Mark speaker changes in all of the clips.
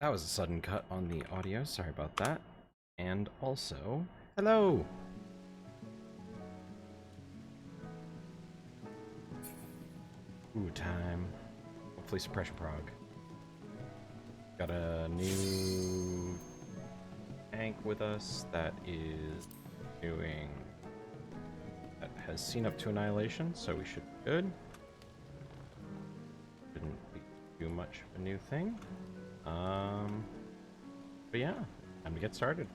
Speaker 1: That was a sudden cut on the audio, sorry about that. And also, hello! Ooh, time. Hopefully suppression prog. Got a new tank with us that is doing... that has seen up to annihilation, so we should be good. Shouldn't be too much of a new thing. But yeah, time to get started.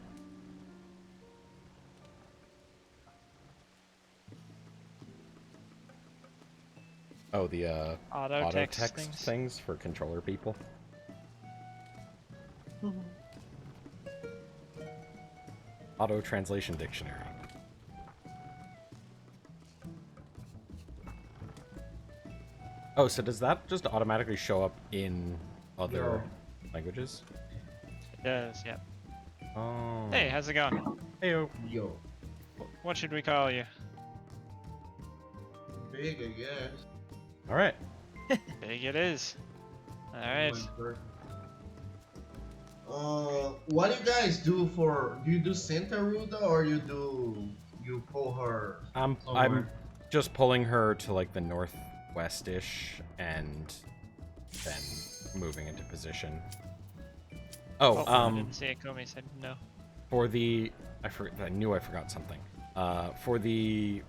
Speaker 1: Oh, the
Speaker 2: Auto text
Speaker 1: things for controller people. Auto translation dictionary. Oh, so does that just automatically show up in other languages?
Speaker 2: It does, yeah.
Speaker 1: Oh.
Speaker 2: Hey, how's it going?
Speaker 1: Heyo.
Speaker 3: Yo.
Speaker 2: What should we call you?
Speaker 3: Big, I guess.
Speaker 1: All right.
Speaker 2: Big it is. Alright.
Speaker 3: What do you guys do for? Do you do Santa Ruda or you pull her?
Speaker 1: I'm just pulling her to like the northwest-ish and then moving into position. Oh,
Speaker 2: I didn't see it. Komi said no.
Speaker 1: For the I knew I forgot something. For the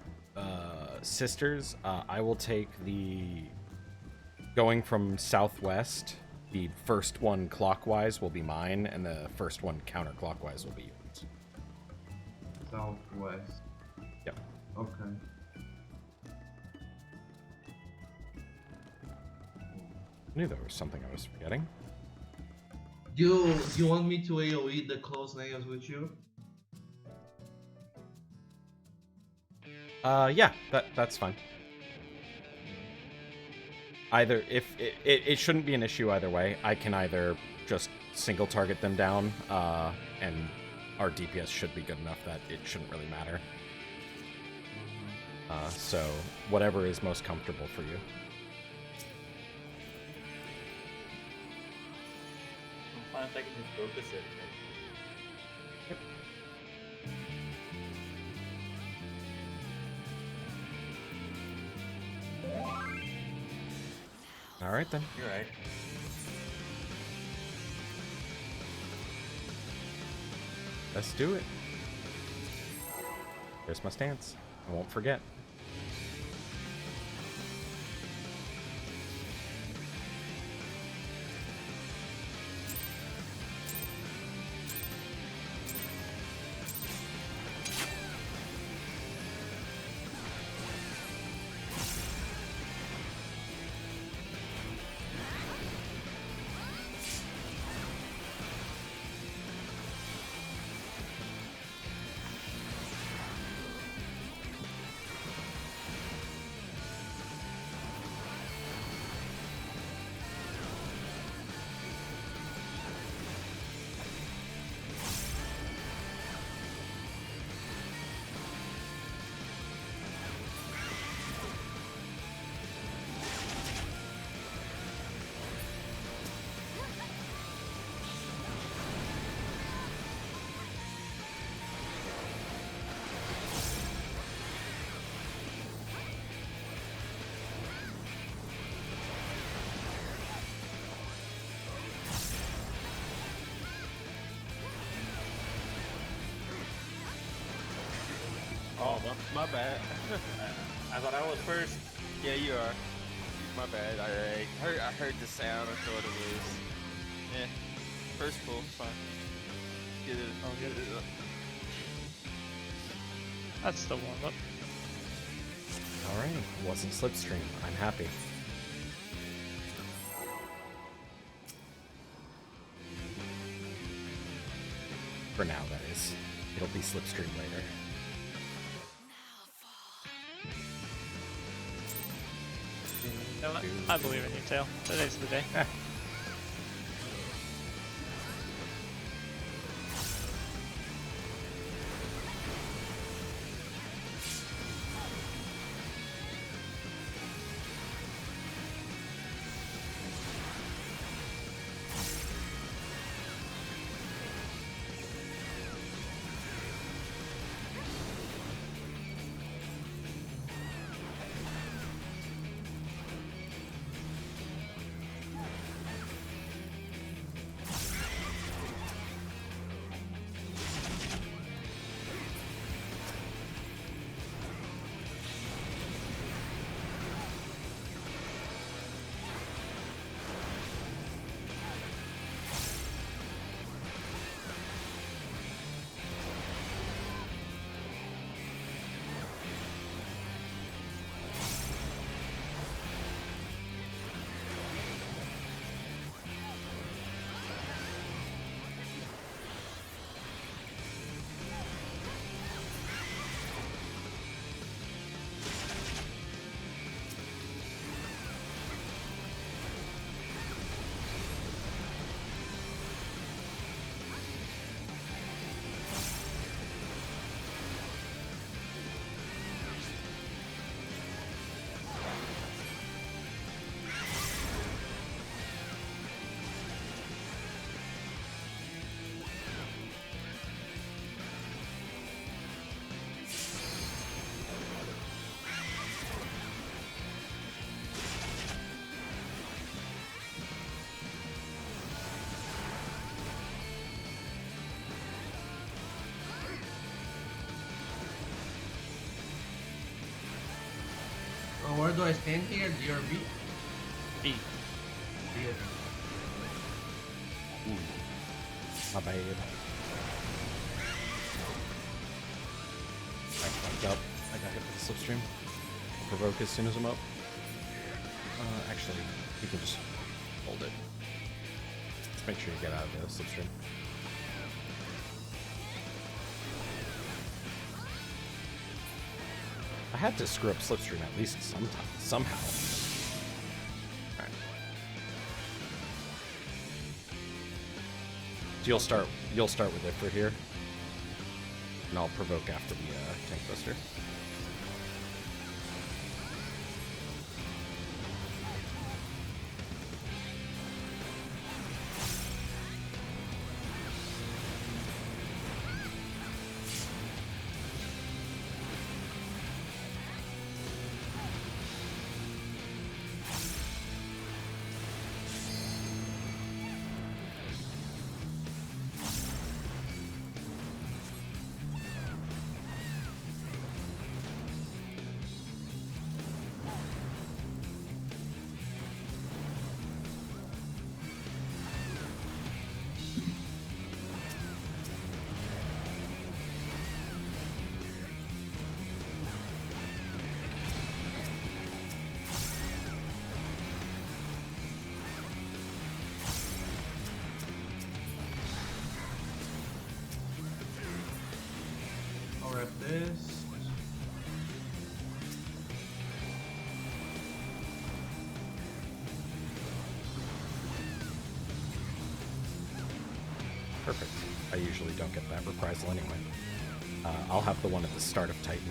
Speaker 1: sisters, I will take the going from southwest. The first one clockwise will be mine, and the first one counterclockwise will be yours.
Speaker 3: Southwest.
Speaker 1: Yep.
Speaker 3: Okay.
Speaker 1: I knew there was something I was forgetting.
Speaker 3: Do you want me to AoE the close nails with you?
Speaker 1: Yeah, that's fine. Either if it shouldn't be an issue either way. I can either just single target them down, and our DPS should be good enough that it shouldn't really matter. So whatever is most comfortable for you.
Speaker 4: I'm fine if I can just focus it.
Speaker 1: Yep. All right then.
Speaker 4: You're right.
Speaker 1: Let's do it. There's my stance. I won't forget.
Speaker 4: Oh, my bad. I thought I was first. Yeah, you are. My bad. I heard the sound. I thought it was. Yeah. First pull. Fine. Get it. I'll get it up.
Speaker 2: That's the warm up.
Speaker 1: All right. Wasn't slipstream. I'm happy. For now, that is. It'll be slipstream later.
Speaker 2: You know what? I believe in you, Tail. Today's the day.
Speaker 3: do I stand here? D or B?
Speaker 2: B.
Speaker 3: B or B.
Speaker 1: Ooh. My bad. I fucked up. I got hit with the slipstream. I'll provoke as soon as I'm up. Actually, you can just hold it. Just make sure you get out of the slipstream. I had to screw up slipstream at least somehow. Alright. So you'll start with it for here. And I'll provoke after the tank buster.
Speaker 3: I'll wrap this.
Speaker 1: Perfect. I usually don't get that reprisal anyway. I'll have the one at the start of Titan.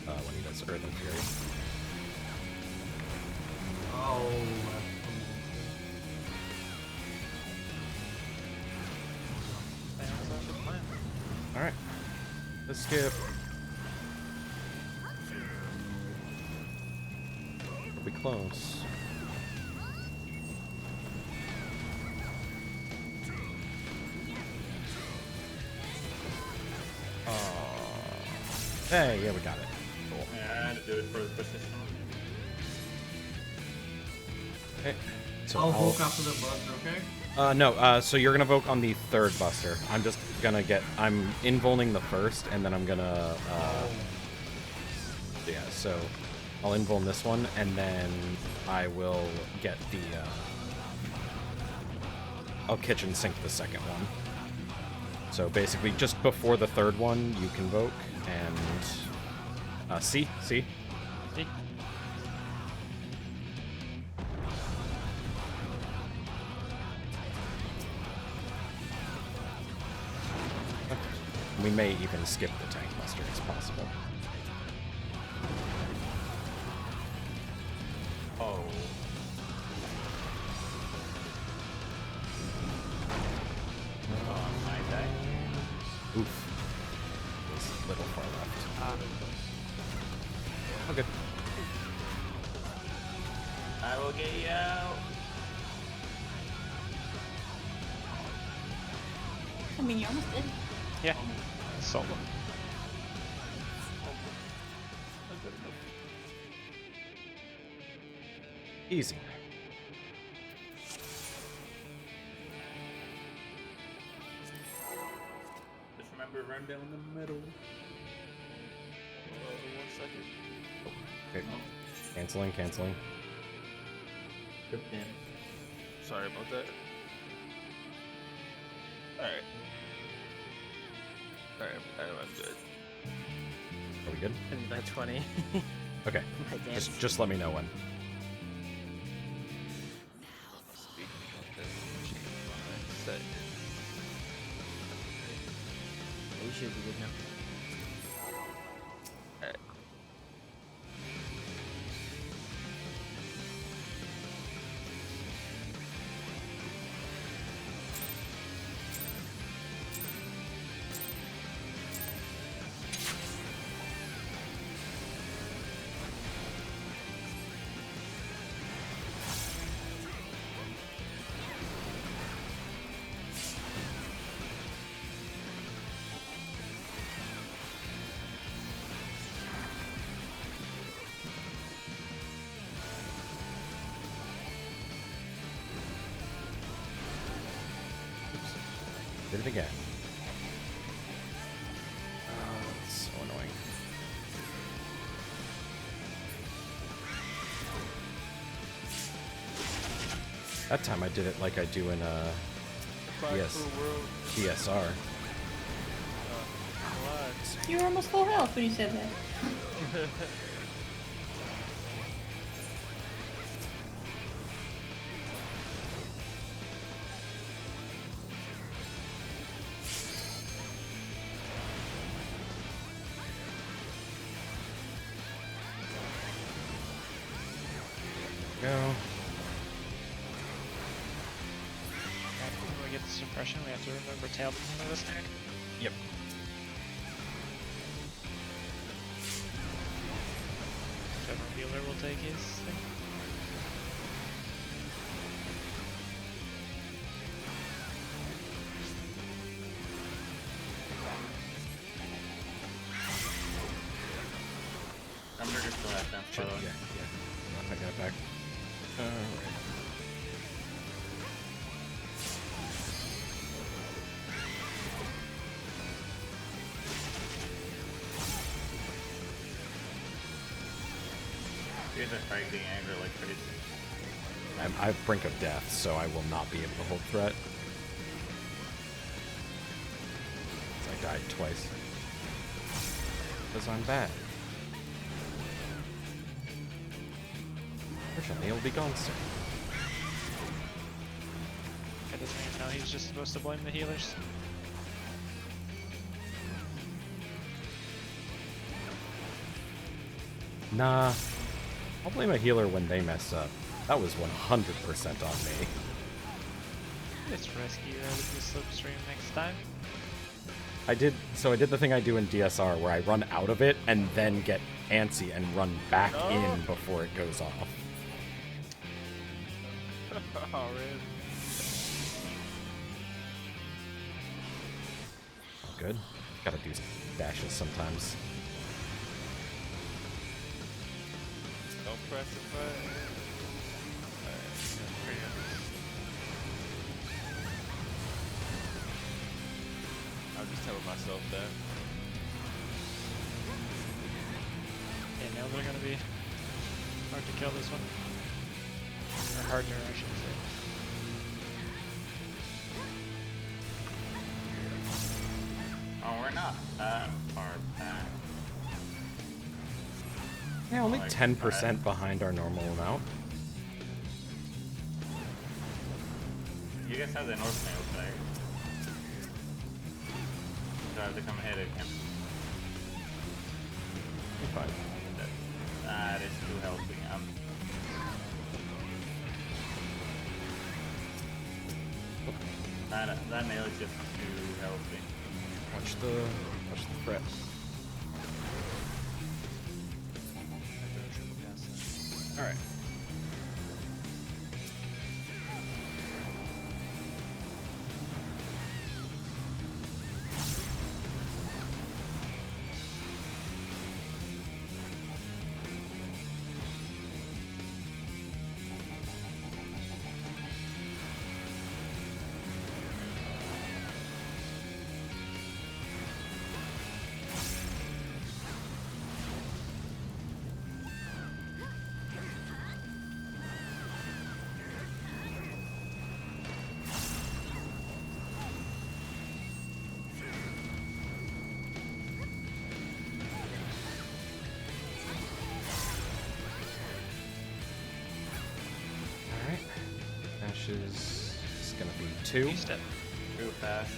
Speaker 1: When he does Earth and Fury.
Speaker 3: Oh,
Speaker 2: Sounds like a plan.
Speaker 1: Alright. Let's skip. We'll be close. Hey, yeah, we got it. Cool.
Speaker 5: Yeah, I had to do it for the position.
Speaker 1: Okay. So
Speaker 3: I'll hook after the buster, okay?
Speaker 1: no, so you're gonna voke on the third buster. I'm just gonna I'm invulning the first, and then I'm gonna, yeah, so I'll invuln this one, and then I will get the, I'll kitchen sink the second one. So basically, just before the third one, you can voke, and, see?
Speaker 2: See?
Speaker 1: We may even skip the tank buster, it's possible.
Speaker 5: Oh. Oh, my die.
Speaker 1: Oof. It's a little far left. Oh, good.
Speaker 5: I will get you out.
Speaker 6: I mean, you almost did.
Speaker 2: Yeah. Solo.
Speaker 1: Easy.
Speaker 5: Just remember, run down the middle.
Speaker 4: 1 second.
Speaker 1: Okay. Canceling.
Speaker 5: Good pin.
Speaker 4: Sorry about that. Alright. Alright, I'm good.
Speaker 1: Are we good?
Speaker 7: And by 20.
Speaker 1: Okay.
Speaker 7: My dance.
Speaker 1: Just let me know when.
Speaker 4: Speak. Change my set.
Speaker 7: You should be good now.
Speaker 4: Alright.
Speaker 1: Did it again. Oh, it's so annoying. That time I did it like I do in DSR.
Speaker 2: What?
Speaker 6: You were almost full health when you said that.
Speaker 1: Go.
Speaker 2: When we get this impression, we have to remember tail for this deck.
Speaker 1: Yep.
Speaker 2: Whichever healer will take his thing.
Speaker 5: Hamburger still has them.
Speaker 1: Should, yeah. I got it back. Alright.
Speaker 5: You guys are fighting anger like crazy.
Speaker 1: I'm brink of death, so I will not be able to hold threat. I died twice. Because I'm bad. Fortunately, he'll be gone soon.
Speaker 2: That doesn't mean now he's just supposed to blame the healers.
Speaker 1: Nah. I'll blame a healer when they mess up. That was 100% on me.
Speaker 2: It's risky out of the slipstream next time.
Speaker 1: I did the thing I do in DSR where I run out of it and then get antsy and run back in before it goes off.
Speaker 4: Oh, really?
Speaker 1: Good. Gotta do dashes sometimes.
Speaker 4: Don't press the button. I'm just telling myself that.
Speaker 2: Yeah, nails are gonna be hard to kill this one. Or harder, I should say.
Speaker 5: Oh, we're not that far back.
Speaker 1: Yeah, only
Speaker 5: Like
Speaker 1: 10% behind our normal amount.
Speaker 5: You guys have the north nails, right? So I have to come ahead again.
Speaker 1: You're fine.
Speaker 5: That is too healthy. That nail is just too healthy.
Speaker 1: Watch the threat. Alright. Alright. Ashes is gonna be 2.
Speaker 2: Step.
Speaker 5: Too fast.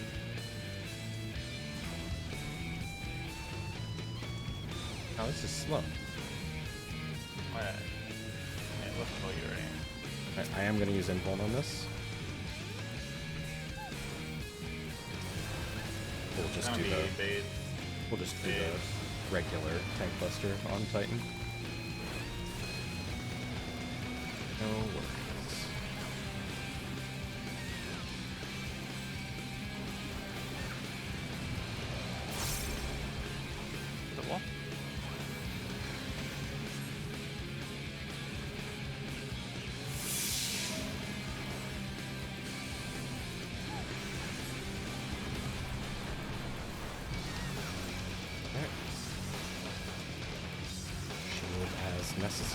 Speaker 1: Oh, this is slow.
Speaker 5: What? Yeah, what's slow you already?
Speaker 1: I am gonna use Invuln on this. We'll just
Speaker 5: Gonna
Speaker 1: do
Speaker 5: be
Speaker 1: the
Speaker 5: bait.
Speaker 1: we'll just do the regular tank buster on Titan. No worries.
Speaker 2: The wall.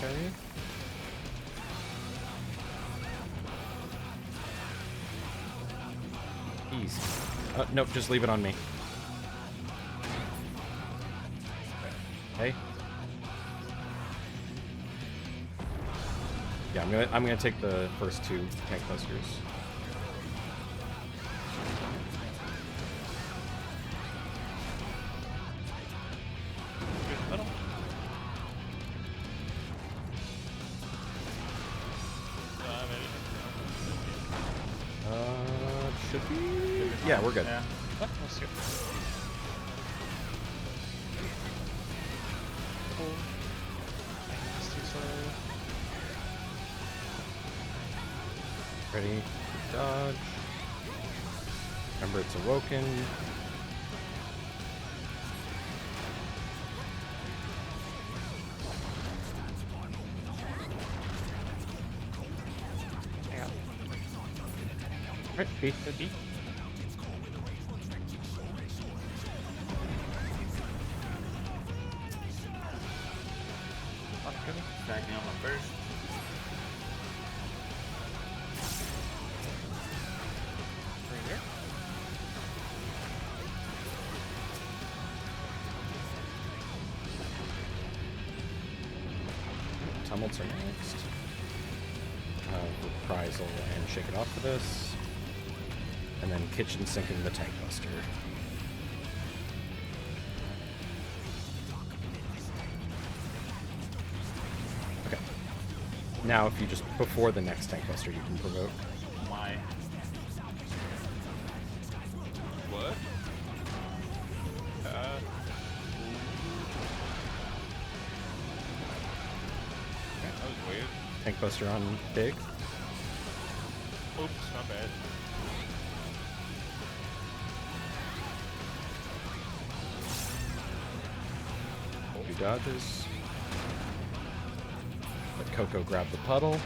Speaker 1: necessary. Easy. Nope, just leave it on me. Okay. Yeah, I'm gonna take the first two tank busters.
Speaker 2: Good middle. Maybe.
Speaker 1: Should be. Yeah, we're good.
Speaker 5: Yeah.
Speaker 2: Oh, let's go. Cool. Let's do sort of.
Speaker 1: Ready? Dodge. Remember, it's awoken.
Speaker 2: Hang on.
Speaker 1: Right, B.
Speaker 2: Good B. On good.
Speaker 5: Stacking on my first.
Speaker 2: Right here.
Speaker 1: Tumults are next. Reprisal and shake it off for this. And then kitchen sinking the tank buster. Okay. Now if you just, before the next tank buster, you can provoke.
Speaker 5: My.
Speaker 4: What? That was weird.
Speaker 1: Tank buster on big.
Speaker 4: Oops, my bad.
Speaker 1: Two dodges. Let Coco grab the puddle.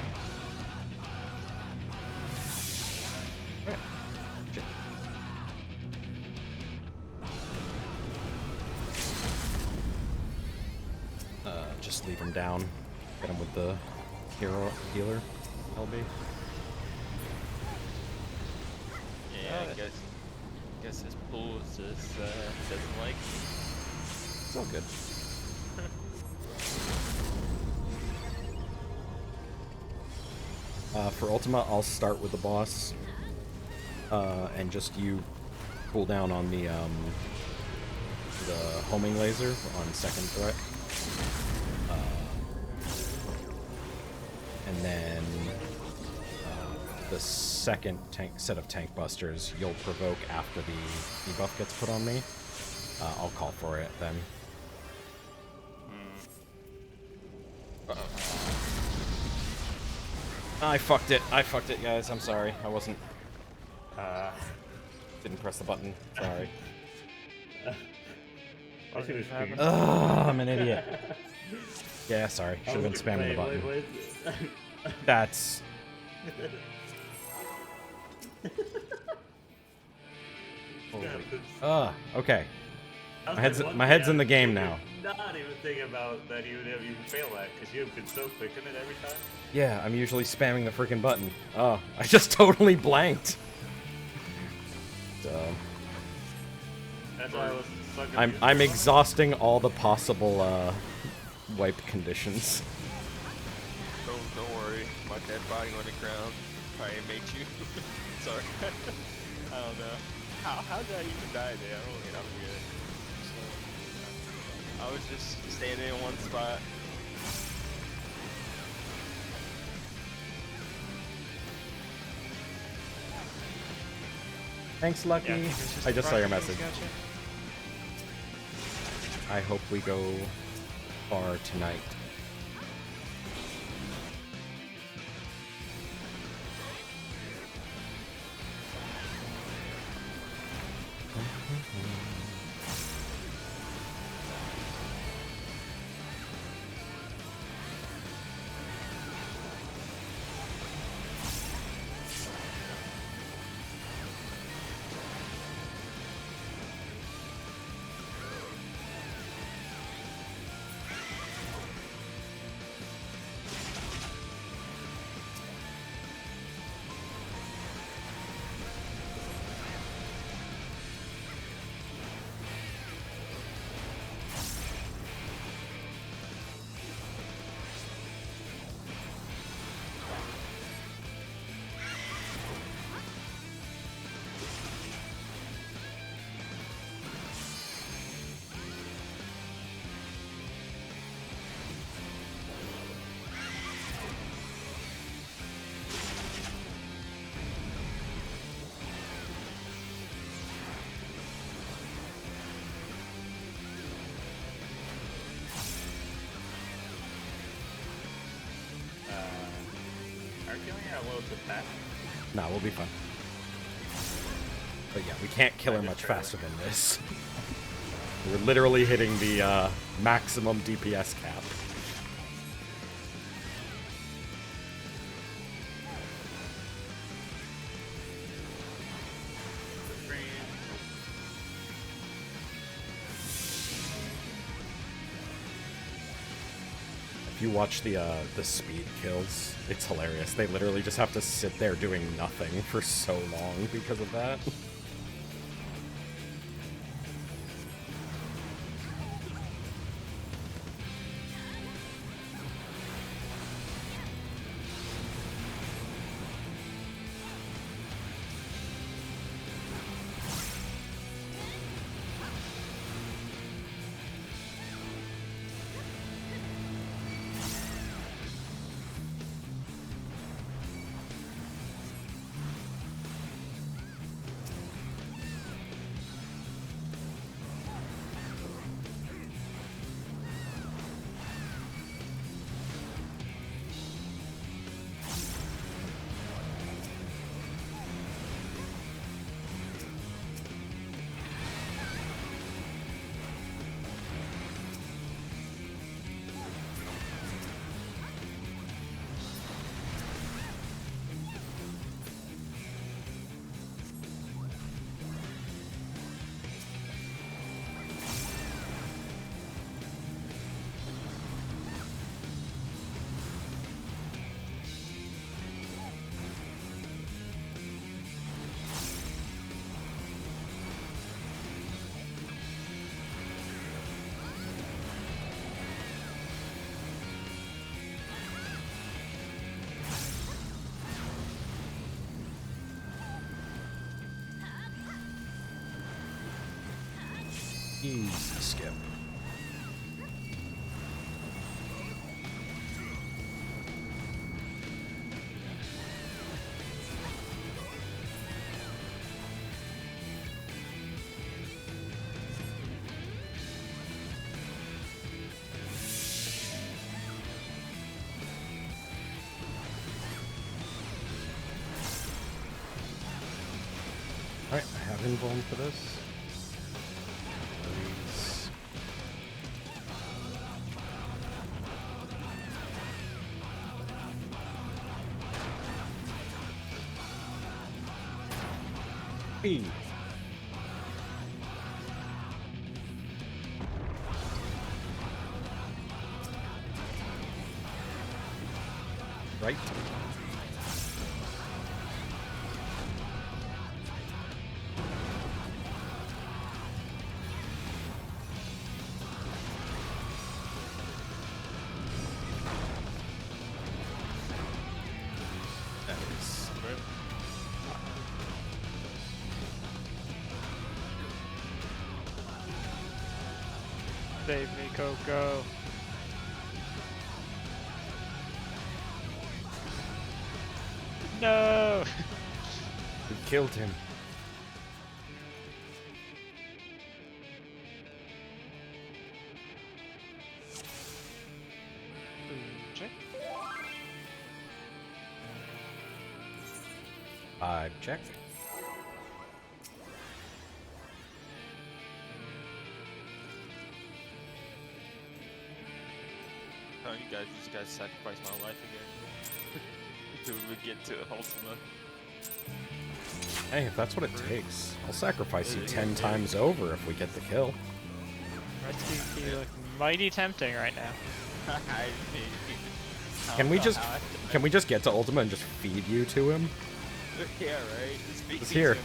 Speaker 1: Alright. Shit. Just leave him down. Get him with the healer. LB.
Speaker 4: Yeah, I guess his pool is just doesn't like.
Speaker 1: It's all good. For Ultima, I'll start with the boss, and just you cool down on the homing laser on second threat, and then the second set of tank busters you'll provoke after the debuff gets put on me. I'll call for it then. I fucked it, guys. I'm sorry. I wasn't. Didn't press the button. Sorry.
Speaker 5: I should have screamed.
Speaker 1: Ugh, I'm an idiot. Yeah, sorry. Should have been spamming the button. That's. Holy. Okay. My head's in the game now.
Speaker 5: Not even thinking about that you would even fail that because you've been so quick in it every time.
Speaker 1: Yeah, I'm usually spamming the freaking button. Oh, I just totally blanked.
Speaker 5: That's why I was so
Speaker 1: I'm exhausting all the possible wipe conditions.
Speaker 4: Don't worry, my dead body on the ground probably made you. Sorry. I don't know. How did I even die there? I don't get out of here. I was just standing in one spot.
Speaker 1: Thanks, Lucky.
Speaker 2: Yeah, I think it's
Speaker 1: I just saw your
Speaker 2: Rocket
Speaker 1: message.
Speaker 2: League's got you.
Speaker 1: I hope we go far tonight.
Speaker 5: Yeah, well, it's attack.
Speaker 1: No, we'll be fine. But yeah, we can't kill her much faster than this. We're literally hitting the maximum DPS cap. If you watch the speed kills, it's hilarious. They literally just have to sit there doing nothing for so long because of that. Easy skip. Alright, I have invuln for this. Please. Hey. Right. That is
Speaker 2: Save me, Coco. No!
Speaker 1: we killed him.
Speaker 2: Check.
Speaker 1: 5 check.
Speaker 4: Oh, you just guys sacrificed my life again. To get to Ultima.
Speaker 1: Hey, if that's what it takes, I'll sacrifice you 10 times over if we get the kill.
Speaker 2: Rescue key look mighty tempting right now.
Speaker 1: Can we just get to Ultima and just feed you to him?
Speaker 4: Yeah, right.
Speaker 1: It's here.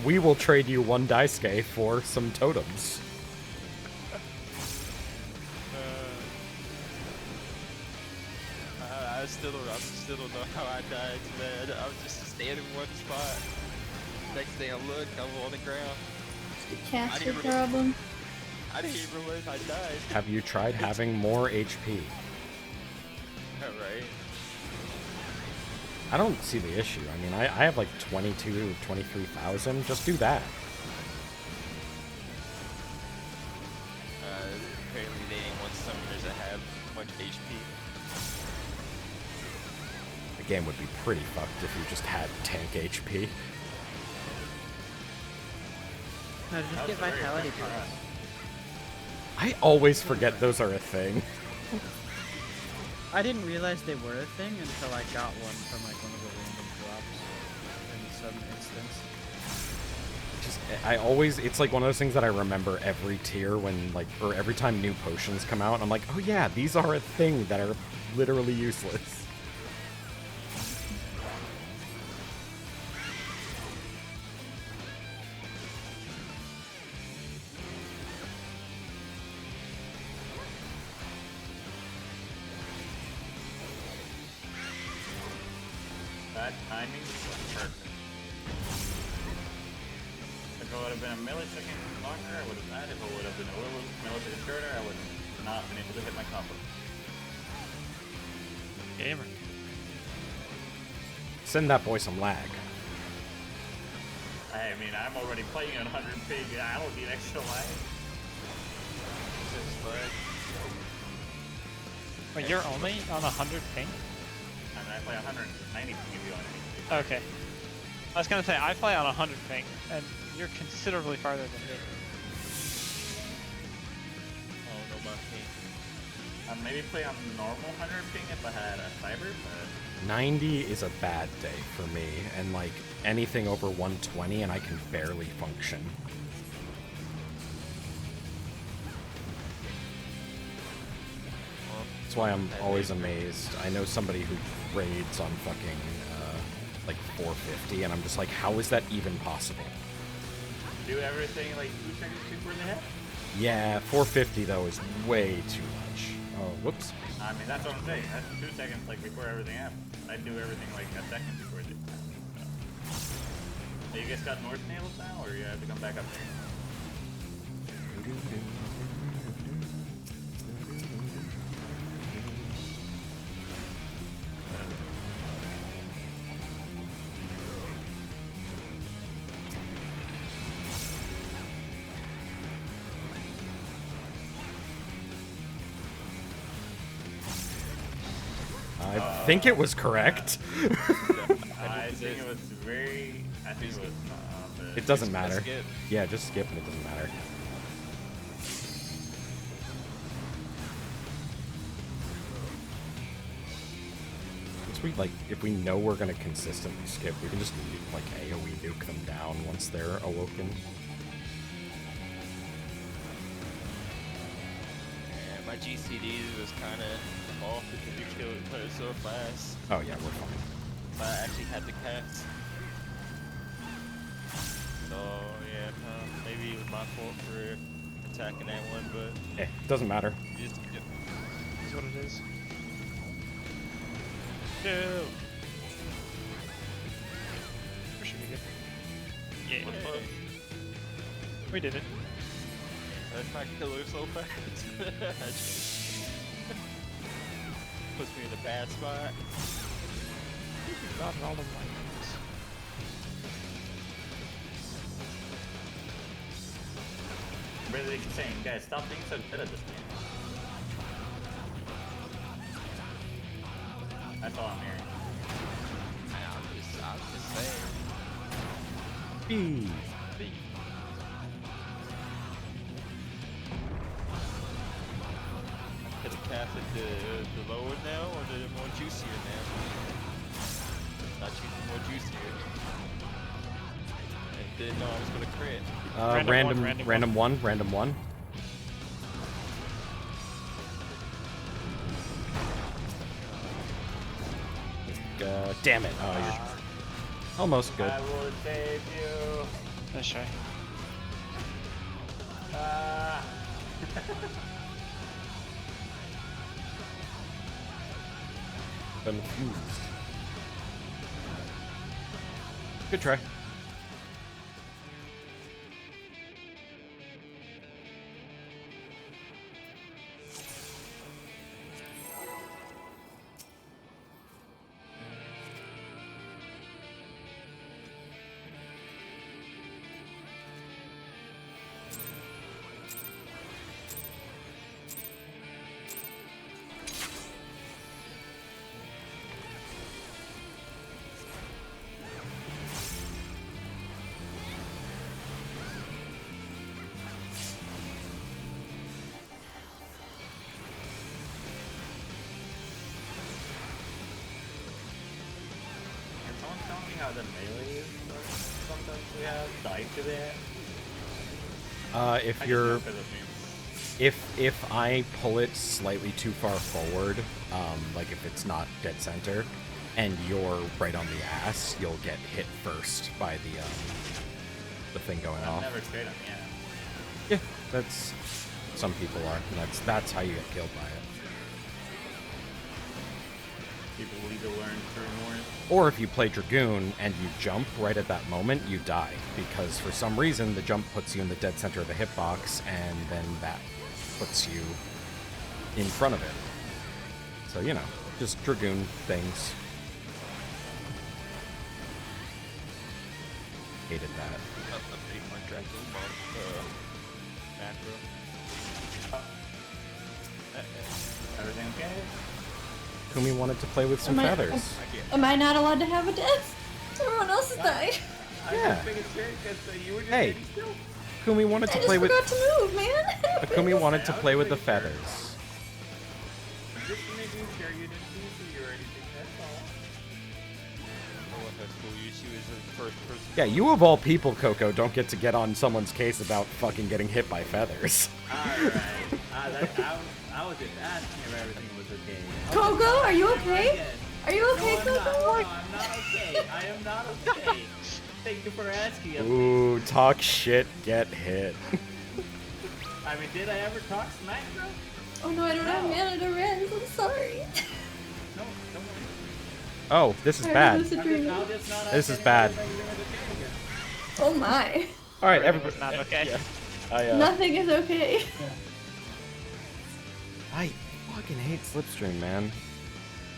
Speaker 1: We will trade you 1 Daisuke for some totems.
Speaker 4: I still don't know how I died, man. I was just standing in one spot. Next thing I look, I'm on the ground.
Speaker 6: Cat's your problem.
Speaker 4: I didn't even realize I died.
Speaker 1: Have you tried having more HP?
Speaker 4: Alright.
Speaker 1: I don't see the issue. I mean, I have like 22, 23,000. Just do that.
Speaker 4: Apparently they didn't want summoners that have much HP.
Speaker 1: The game would be pretty fucked if you just had tank HP.
Speaker 7: No, just get vitality points.
Speaker 1: I always forget those are a thing.
Speaker 7: I didn't realize they were a thing until I got one from like one of the random drops in some instance.
Speaker 1: I always, it's like one of those things that I remember every tier when, like, or every time new potions come out, I'm like, oh yeah, these are a thing that are literally useless.
Speaker 5: That timing was perfect. If it would have been a millisecond longer, I would have died. If it would have been a little millisecond shorter, I would have not been able to hit my combo.
Speaker 2: Gamer.
Speaker 1: Send that boy some lag.
Speaker 5: I mean, I'm already playing at 100 ping. I don't need extra lag.
Speaker 4: Just like,
Speaker 2: Wait, you're only on 100 ping?
Speaker 5: I mean, I play 190 ping if you want anything.
Speaker 2: Okay. I was gonna say, I play on 100 ping, and you're considerably farther than me.
Speaker 4: oh no, my ping.
Speaker 5: Maybe play on normal 100 ping if I had a cyber, but
Speaker 1: 90 is a bad day for me, and like anything over 120 and I can barely function. That's why I'm always amazed. I know somebody who raids on fucking like 450, and I'm just like, how is that even possible?
Speaker 5: do everything like 2 seconds before they hit.
Speaker 1: Yeah, 450 though is way too much. Oh, whoops.
Speaker 5: I mean, that's what I'm saying. That's 2 seconds like before everything happens. I do everything like a second before it happens. So. You guys got north nails now, or you have to come back up there?
Speaker 1: I think it was correct.
Speaker 5: I think it was very. I think it was.
Speaker 1: It doesn't
Speaker 4: Let's
Speaker 1: matter.
Speaker 4: skip.
Speaker 1: Yeah, just skip and it doesn't matter. Once we like, if we know we're gonna consistently skip, we can just like AoE nuke them down once they're awoken.
Speaker 4: Yeah, my GCD was kind of off because you killed it so fast.
Speaker 1: Oh yeah, we're fine.
Speaker 4: But I actually had the cats. So yeah, maybe it was my fault for attacking that one, but
Speaker 1: Eh, doesn't matter.
Speaker 4: you just
Speaker 2: Is what it is. Kill! We should be good. Yeah.
Speaker 4: what the fuck?
Speaker 2: We did it.
Speaker 4: That's my killer so fast. Puts me in a bad spot.
Speaker 2: Got all of my moves.
Speaker 5: Really saying, guys, stop being so good at this game. That's all I'm hearing.
Speaker 4: I'm just saying.
Speaker 1: B.
Speaker 4: Hit the calf at the lower now or the more juicier now? Not more juicier. And didn't know I was gonna crit.
Speaker 1: Random one. Damn it. Oh, you're almost good.
Speaker 5: I will save you.
Speaker 2: Let's try.
Speaker 5: Ah.
Speaker 1: Confused. Good try.
Speaker 5: how the melee is? Sometimes we have died to that.
Speaker 1: If
Speaker 5: I
Speaker 1: you're
Speaker 5: just know 'cause of memes.
Speaker 1: if I pull it slightly too far forward, like if it's not dead center, and you're right on the ass, you'll get hit first by the thing going
Speaker 5: I've
Speaker 1: off.
Speaker 5: never straight up, yeah.
Speaker 1: Yeah, that's some people are. And that's how you get killed by it.
Speaker 5: People need to learn through more.
Speaker 1: Or if you play Dragoon and you jump right at that moment, you die. Because for some reason, the jump puts you in the dead center of the hitbox, and then that puts you in front of it. So, you know, just Dragoon things. Hated that.
Speaker 4: I'm pretty much Dragoon mod macro.
Speaker 5: Everything okay?
Speaker 1: Kumi wanted to play with some
Speaker 6: Am I-
Speaker 1: feathers.
Speaker 6: Am I not allowed to have a death? Everyone else has died.
Speaker 1: Yeah.
Speaker 5: I just figured because you were just
Speaker 1: Hey.
Speaker 5: getting killed.
Speaker 1: Kumi wanted
Speaker 6: I
Speaker 1: to
Speaker 6: just
Speaker 1: play with
Speaker 6: forgot to move, man.
Speaker 1: Kumi wanted to play with the feathers.
Speaker 5: Just making sure you didn't do you or anything, that's all.
Speaker 4: Oh, that's cool. UwU is the first person.
Speaker 1: Yeah, you of all people, Coco, don't get to get on someone's case about fucking getting hit by feathers.
Speaker 5: Alright. I was just asking if everything was okay.
Speaker 6: Coco, are you okay?
Speaker 5: Again.
Speaker 6: Are you okay,
Speaker 5: No, I'm not.
Speaker 6: Coco?
Speaker 5: No, I'm not okay. I am not okay. Thank you for asking.
Speaker 1: Ooh, talk shit, get hit.
Speaker 5: I mean, did I ever talk smack, bro?
Speaker 6: Oh no, I don't have mana to res. I'm sorry.
Speaker 5: No, don't worry.
Speaker 1: Oh, this is
Speaker 6: I
Speaker 1: bad.
Speaker 6: was a dream.
Speaker 5: I'll just not
Speaker 1: This
Speaker 5: ask
Speaker 1: is bad.
Speaker 5: anybody if everything is okay again.
Speaker 6: Oh my.
Speaker 1: All right,
Speaker 2: Everything
Speaker 1: everybody.
Speaker 2: was not okay.
Speaker 1: I
Speaker 6: Nothing is okay.
Speaker 1: I fucking hate Slipstream, man.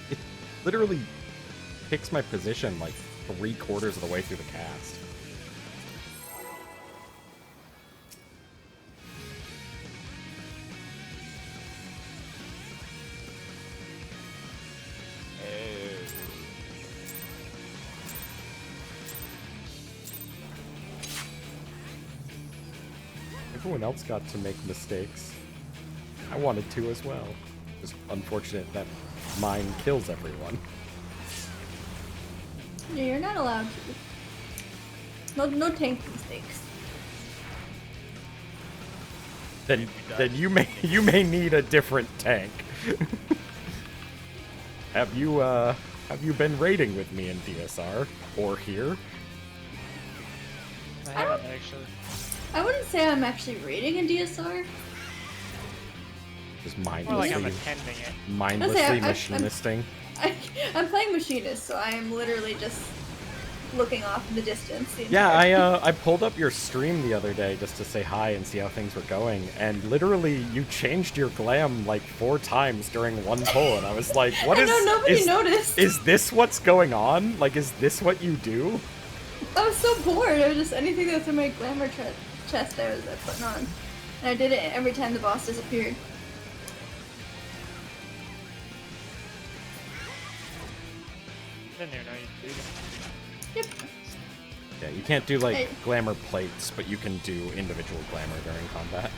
Speaker 1: It literally picks my position like 3/4 of the way through the cast. Everyone else got to make mistakes. I wanted to as well. Just unfortunate that mine kills everyone.
Speaker 6: Yeah, you're not allowed to. No tank mistakes.
Speaker 1: Then you may need a different tank. Have you been raiding with me in DSR or here?
Speaker 2: I haven't actually.
Speaker 6: I wouldn't say I'm actually raiding in DSR.
Speaker 1: Just
Speaker 2: More like
Speaker 1: mindlessly,
Speaker 2: I'm attending it.
Speaker 1: mindlessly
Speaker 6: I'm-
Speaker 1: machinisting.
Speaker 6: I'm playing machinist, so I am literally just looking off in the distance. The
Speaker 1: Yeah,
Speaker 6: entire
Speaker 1: I pulled up your stream the other day just to say hi and see how things were going, and literally you changed your glam like 4 times during one pull, and I was like, "What
Speaker 6: I
Speaker 1: is?
Speaker 6: know, nobody
Speaker 1: is,
Speaker 6: noticed.
Speaker 1: Is this what's going on? Like, is this what you do?"
Speaker 6: I was so bored. I was just anything that was in my glamour chest I was putting on, and I did it every time the boss disappeared.
Speaker 2: Didn't even know you could do that.
Speaker 6: Yep.
Speaker 1: Yeah, you can't do like
Speaker 6: Hey.
Speaker 1: glamour plates, but you can do individual glamour during combat.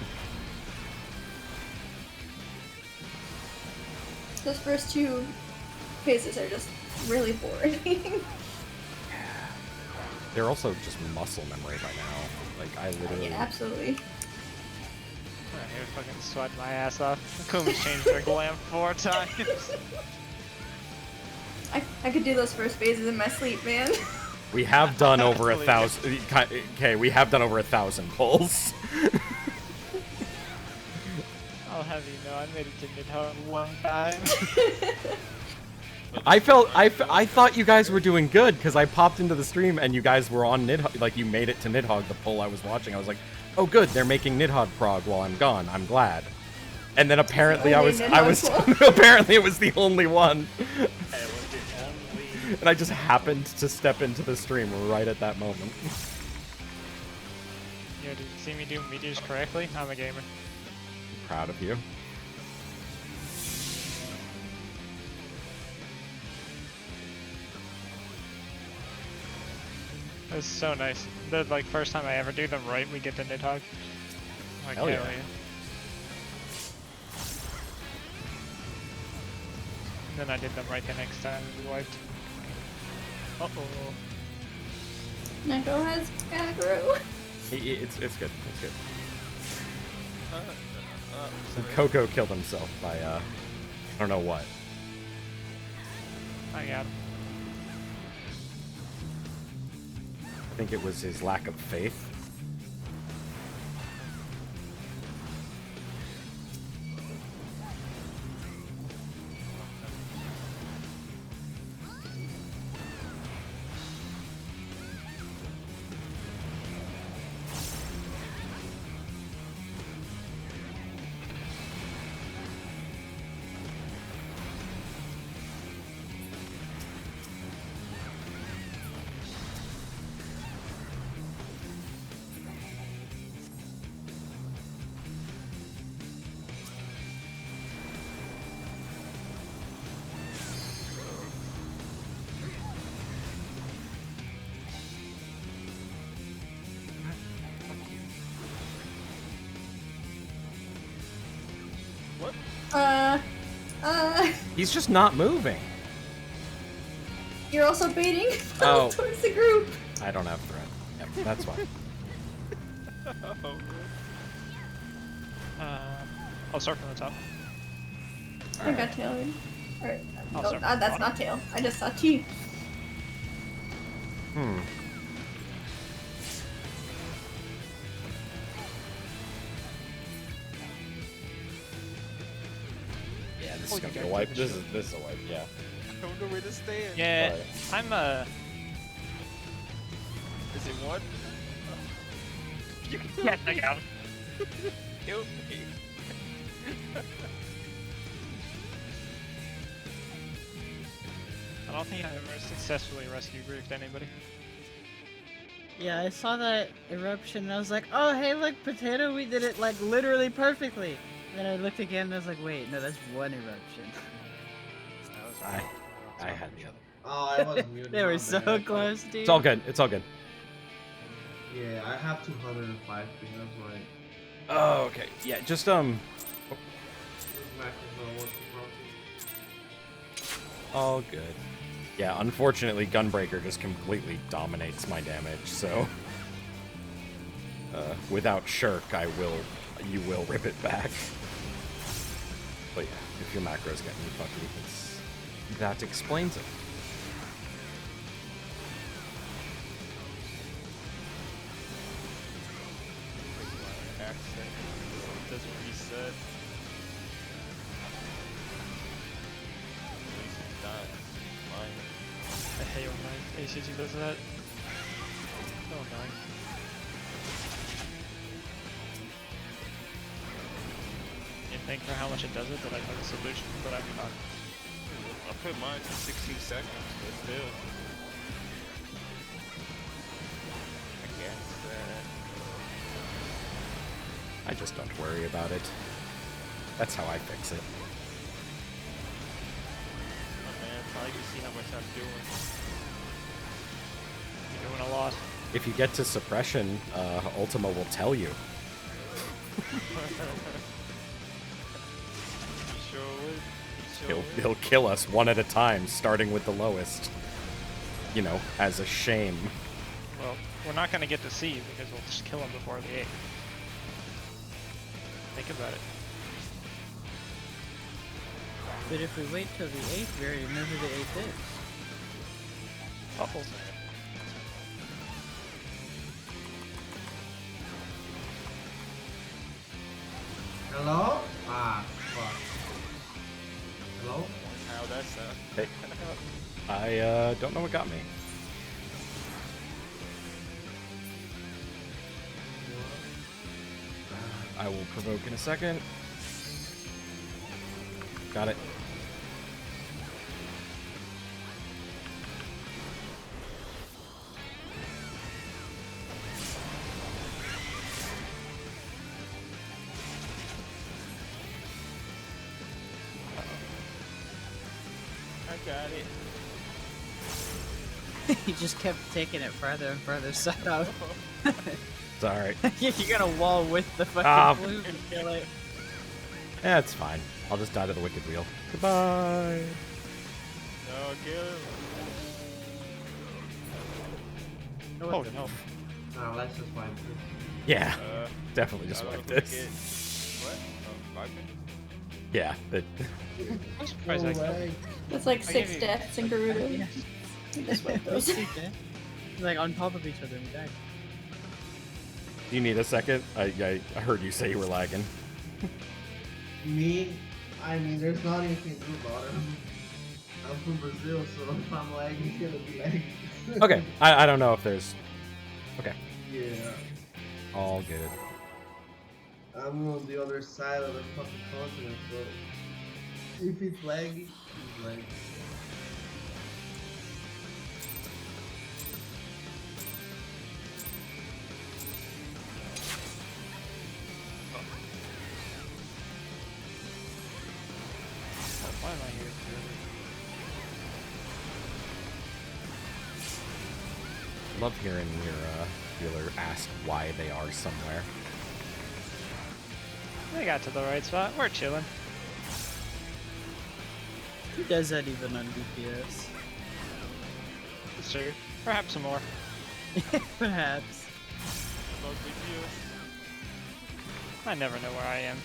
Speaker 6: Those first 2 phases are just really boring.
Speaker 1: They're also just muscle memory by now. Like, I literally...
Speaker 6: Yeah, absolutely.
Speaker 2: I'm here fucking sweating my ass off. Kumi's changed her glam 4 times.
Speaker 6: I could do those first phases in my sleep, man.
Speaker 1: We have done over
Speaker 2: Believe
Speaker 1: 1,000... Okay, we have done over 1,000 pulls.
Speaker 2: I'll have you know, I made it to Nidhogg 1 time.
Speaker 1: I thought you guys were doing good, because I popped into the stream and you guys were on Nidhogg. Like, you made it to Nidhogg, the pull I was watching. I was like, oh good, they're making Nidhogg prog while I'm gone. I'm glad. And then apparently
Speaker 6: Only
Speaker 1: apparently it was the only one.
Speaker 5: It was the only.
Speaker 1: And I just happened to step into the stream right at that moment.
Speaker 2: Yo, did you see me do meteors correctly? I'm a gamer.
Speaker 1: Proud of you.
Speaker 2: It was so nice. The like first time I ever do them right, we get to Nidhogg. Like,
Speaker 1: Hell yeah.
Speaker 2: And then I did them right the next time and we wiped. Uh-oh.
Speaker 6: Neko has aggro.
Speaker 1: It's good. It's good. And Coco killed himself by I don't know what.
Speaker 2: I got him.
Speaker 1: I think it was his lack of faith. He's just not moving.
Speaker 6: You're also baiting
Speaker 1: Oh.
Speaker 6: towards the group.
Speaker 1: I don't have threat. Yep, that's fine.
Speaker 2: I'll start from the top.
Speaker 6: I got tail already. Or,
Speaker 2: I'll
Speaker 6: no,
Speaker 2: start from the
Speaker 6: that's
Speaker 2: bottom.
Speaker 6: not tail. I just saw T.
Speaker 1: Hmm. Yeah, this is gonna be a wipe. This is a wipe. Yeah.
Speaker 4: I don't know where to stand.
Speaker 2: Yeah,
Speaker 1: Sorry.
Speaker 2: I'm
Speaker 4: Is it one?
Speaker 2: Yeah, I got him.
Speaker 4: Help me.
Speaker 2: I don't think I've ever successfully rescue grouped anybody.
Speaker 7: Yeah, I saw that eruption and I was like, oh hey look, Potato, we did it like literally perfectly. And then I looked again and I was like, wait, no, that's one eruption.
Speaker 1: I had the other.
Speaker 3: Oh, I was muted.
Speaker 7: They
Speaker 3: my
Speaker 7: were so
Speaker 3: bad.
Speaker 7: close, dude.
Speaker 1: It's all good. It's all good.
Speaker 3: Yeah, I have 205 ping, that's why
Speaker 1: Oh, okay. Yeah, just
Speaker 3: this Mac is not working properly.
Speaker 1: all good. Yeah, unfortunately, Gunbreaker just completely dominates my damage. So, without Shirk, you will rip it back. But yeah, if your macro's getting fucky, that explains it.
Speaker 4: Accent. Doesn't reset. At least it's not mine.
Speaker 2: I hate when my ACG does that. So annoying. You think for how much it does it that I know the solution, but I'm not.
Speaker 4: I put mine to 16 seconds, but still. I guess.
Speaker 1: I just don't worry about it. That's how I fix it.
Speaker 4: Oh man, I like to see how much I'm doing.
Speaker 2: You're doing a lot.
Speaker 1: If you get to suppression, Ultima will tell you.
Speaker 4: Sure would. Sure would.
Speaker 1: He'll kill us one at a time, starting with the lowest. You know, as a shame.
Speaker 2: Well, we're not gonna get to see because we'll just kill him before the 8th. Think about it.
Speaker 7: But if we wait till the 8th, we already know who the 8th is.
Speaker 2: Waffles.
Speaker 3: Hello? Ah, fuck. Hello?
Speaker 4: How that sound?
Speaker 1: Hey, I don't know what got me. I will provoke in a second. Got it.
Speaker 4: I got it.
Speaker 7: He just kept taking it farther and farther south.
Speaker 1: It's alright.
Speaker 7: You got a wall with the fucking
Speaker 1: Ah.
Speaker 7: blue and kill it.
Speaker 1: Yeah, it's fine. I'll just die to the Wicked Wheel. Goodbye.
Speaker 4: No, kill him.
Speaker 2: Oh no.
Speaker 3: Nah, let's just wipe this.
Speaker 1: Yeah,
Speaker 4: Uh,
Speaker 1: definitely just
Speaker 4: I don't
Speaker 1: wipe
Speaker 4: know if
Speaker 1: this.
Speaker 4: we get- What? Oh, 5 minutes?
Speaker 1: Yeah,
Speaker 2: I'm surprised I killed him.
Speaker 6: That's like
Speaker 2: I
Speaker 6: 6
Speaker 2: gave you-
Speaker 6: deaths in Gerudo.
Speaker 7: Yeah.
Speaker 6: Just wipe those.
Speaker 7: Like on top of each other, we died.
Speaker 1: do you need a second? I heard you say you were lagging.
Speaker 3: Me, I mean, there's nothing you can do about it. I'm from Brazil, so if I'm lagging, it's gonna be lagging.
Speaker 1: Okay, I don't know if there's. Okay,
Speaker 3: Yeah.
Speaker 1: all good.
Speaker 3: I'm on the other side of the fucking continent, so if it's laggy, it's laggy.
Speaker 2: Why am I here?
Speaker 1: Love hearing your dealer ask why they are somewhere.
Speaker 2: We got to the right spot. We're chilling.
Speaker 7: Who does that even on DPS?
Speaker 2: It's true. Perhaps some more.
Speaker 7: Perhaps.
Speaker 4: No big deal.
Speaker 2: I never know where I am.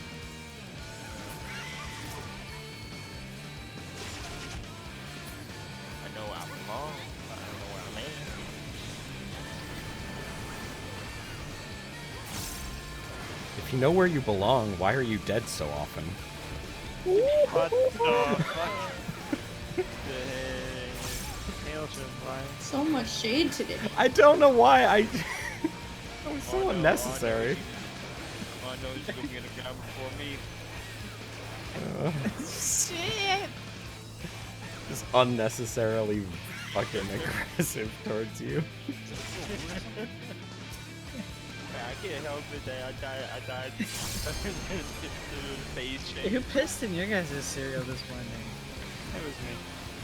Speaker 4: I know I'm wrong, but I don't know where I'm at.
Speaker 1: If you know where you belong, why are you dead so often?
Speaker 2: What the fuck?
Speaker 4: Dang.
Speaker 2: Hail to flying.
Speaker 6: So much shade today.
Speaker 1: I don't know why I. That was so
Speaker 4: Oh, no,
Speaker 1: unnecessary.
Speaker 4: Oh, I know you're gonna get a guy before me.
Speaker 7: Shit!
Speaker 1: Just unnecessarily fucking aggressive towards you.
Speaker 4: Man, I can't help it that I died. Phase change.
Speaker 7: Who pissed in your guys' cereal this morning?
Speaker 2: It was me.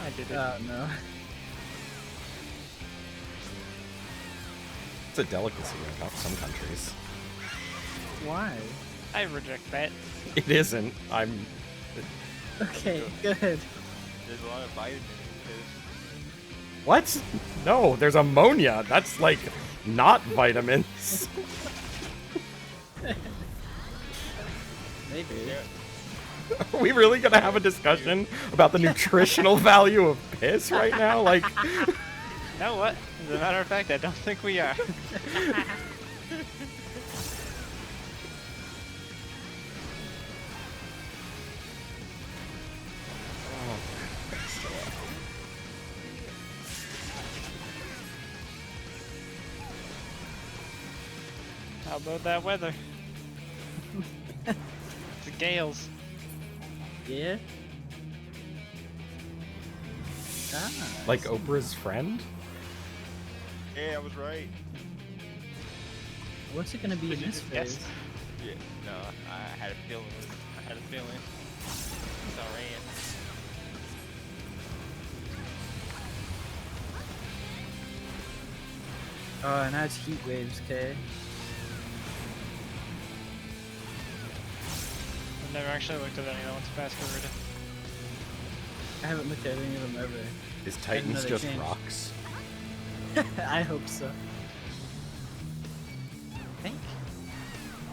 Speaker 2: I did it.
Speaker 7: Oh no.
Speaker 1: It's a delicacy in some countries.
Speaker 7: Why?
Speaker 2: I reject that.
Speaker 1: It isn't. I'm.
Speaker 7: Okay, good.
Speaker 4: There's a lot of vitamins in fish.
Speaker 1: What? No, there's ammonia. That's like not vitamins.
Speaker 7: Maybe.
Speaker 1: Are we really gonna have a discussion about the nutritional value of piss right now? Like,
Speaker 2: You know what? As a matter of fact, I don't think we are. How about that weather? The gales.
Speaker 7: Yeah? Ah.
Speaker 1: like Oprah's friend?
Speaker 4: Yeah, I was right.
Speaker 7: What's it gonna be in this
Speaker 2: Yes.
Speaker 7: phase?
Speaker 4: Yeah, no, I had a feeling. I had a feeling. So I ran.
Speaker 7: Oh, now it's heat waves, okay?
Speaker 2: I've never actually looked at any of one's fast Gerudo.
Speaker 7: I haven't looked at any of them ever.
Speaker 1: Is
Speaker 7: know
Speaker 1: Titans
Speaker 7: they
Speaker 1: just
Speaker 7: changed.
Speaker 1: rocks?
Speaker 7: I hope so.
Speaker 2: I think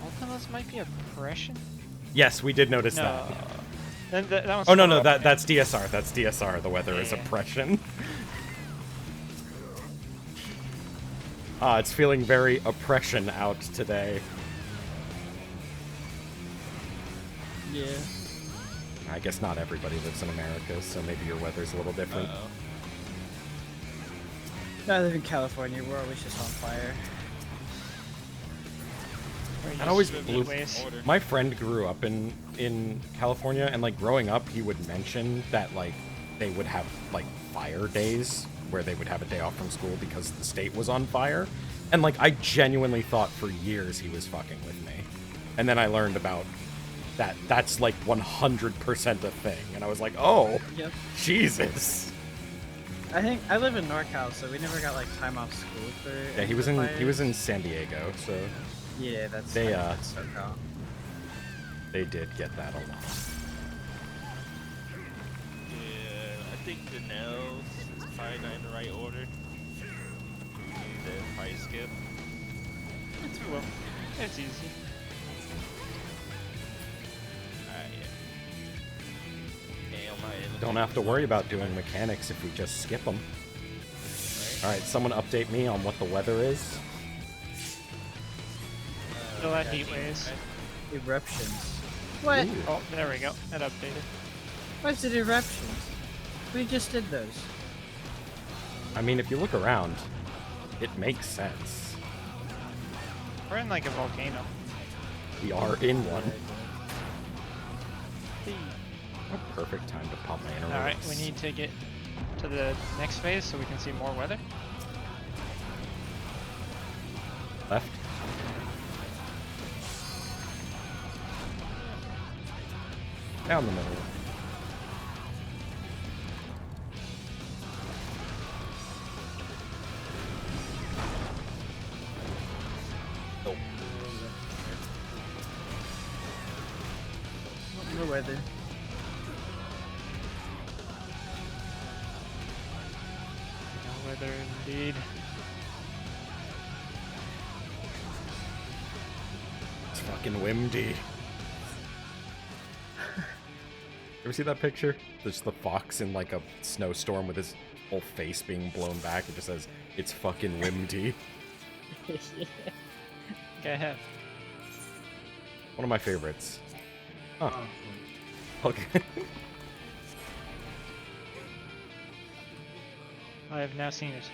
Speaker 2: Ultimas might be oppression?
Speaker 1: Yes, we did notice
Speaker 2: No.
Speaker 1: that.
Speaker 2: That one's
Speaker 1: Oh no, no,
Speaker 2: corrupt.
Speaker 1: that's DSR. That's DSR. The weather is
Speaker 2: Yeah.
Speaker 1: oppression. It's feeling very oppression out today.
Speaker 7: Yeah.
Speaker 1: I guess not everybody lives in America, so maybe your weather's a little different.
Speaker 4: Uh-oh.
Speaker 7: I live in California, we're always just on fire.
Speaker 2: Or
Speaker 1: That always
Speaker 2: just
Speaker 1: blew.
Speaker 2: heat waves.
Speaker 4: Order.
Speaker 1: My friend grew up in California, and like growing up, he would mention that like they would have like fire days where they would have a day off from school because the state was on fire, and like I genuinely thought for years he was fucking with me, and then I learned about that that's like 100% a thing, and I was like, oh,
Speaker 7: Yep.
Speaker 1: Jesus.
Speaker 7: I think I live in NorCal, so we never got like time off school for.
Speaker 1: Yeah,
Speaker 7: any
Speaker 1: he
Speaker 7: of
Speaker 1: was
Speaker 7: the
Speaker 1: in
Speaker 7: fires.
Speaker 1: San Diego, so
Speaker 7: Yeah, that's.
Speaker 1: They,
Speaker 7: I think that's SoCal.
Speaker 1: they did get that a lot.
Speaker 4: Yeah, I think the nails is probably not in the right order. The price
Speaker 2: will. It's easy.
Speaker 4: Alright, yeah. Damn, I am.
Speaker 1: Don't have to worry about doing mechanics if we just skip them. All right, someone update me on what the weather is.
Speaker 2: Still at heat waves.
Speaker 7: Eruptions. What?
Speaker 1: Ooh.
Speaker 2: Oh, there we go. It updated.
Speaker 7: What's it eruptions? We just did those.
Speaker 1: I mean, if you look around, it makes sense.
Speaker 2: We're in like a volcano.
Speaker 1: We are in one. A perfect time to pop my interrupts.
Speaker 2: Alright, we need to get to the next phase so we can see more weather.
Speaker 1: Left. Down the middle. Oh.
Speaker 7: The weather.
Speaker 2: No weather indeed.
Speaker 1: It's fucking windy. Ever see that picture? There's the fox in like a snowstorm with his whole face being blown back. It just says, "It's fucking windy."
Speaker 2: Go ahead.
Speaker 1: One of my favorites. Huh.
Speaker 3: Awesome.
Speaker 1: Okay.
Speaker 2: I have now seen it.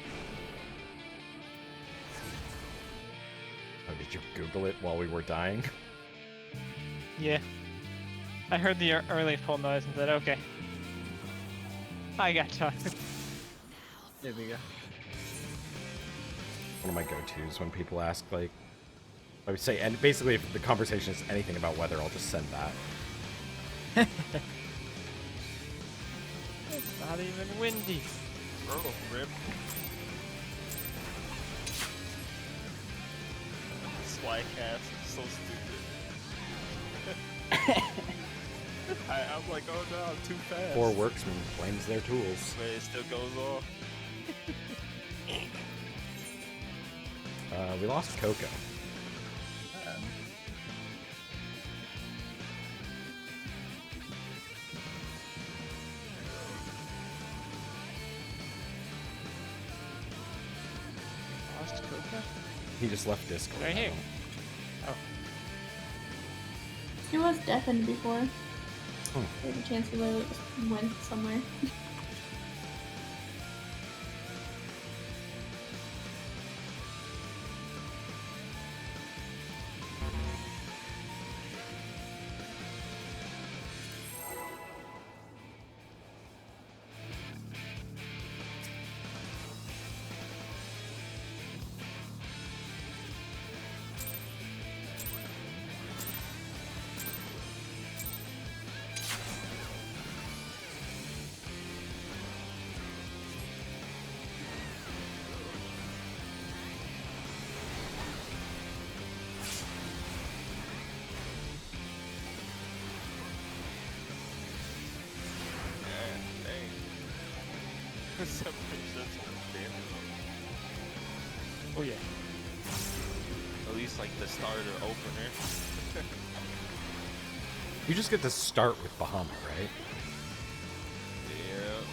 Speaker 1: Oh, did you Google it while we were dying?
Speaker 2: Yeah. I heard the early pull noise and said, okay. I got tired.
Speaker 7: There we go.
Speaker 1: One of my go-tos when people ask, like, I would say, and basically if the conversation is anything about weather, I'll just send that.
Speaker 2: It's not even windy.
Speaker 4: Oh, rip. Sly cast is so stupid. I'm like, oh no, I'm too fast.
Speaker 1: Poor worksman blames their tools.
Speaker 4: But it still goes off.
Speaker 1: We lost Coco.
Speaker 2: Lost Coca?
Speaker 1: He just left Discord.
Speaker 2: Right here. Oh.
Speaker 6: He was deafened before.
Speaker 1: Hmm.
Speaker 6: There's a chance he literally just went somewhere.
Speaker 2: Oh yeah.
Speaker 4: At least like the starter opener.
Speaker 1: You just get to start with Bahamut, right?
Speaker 4: Yeah.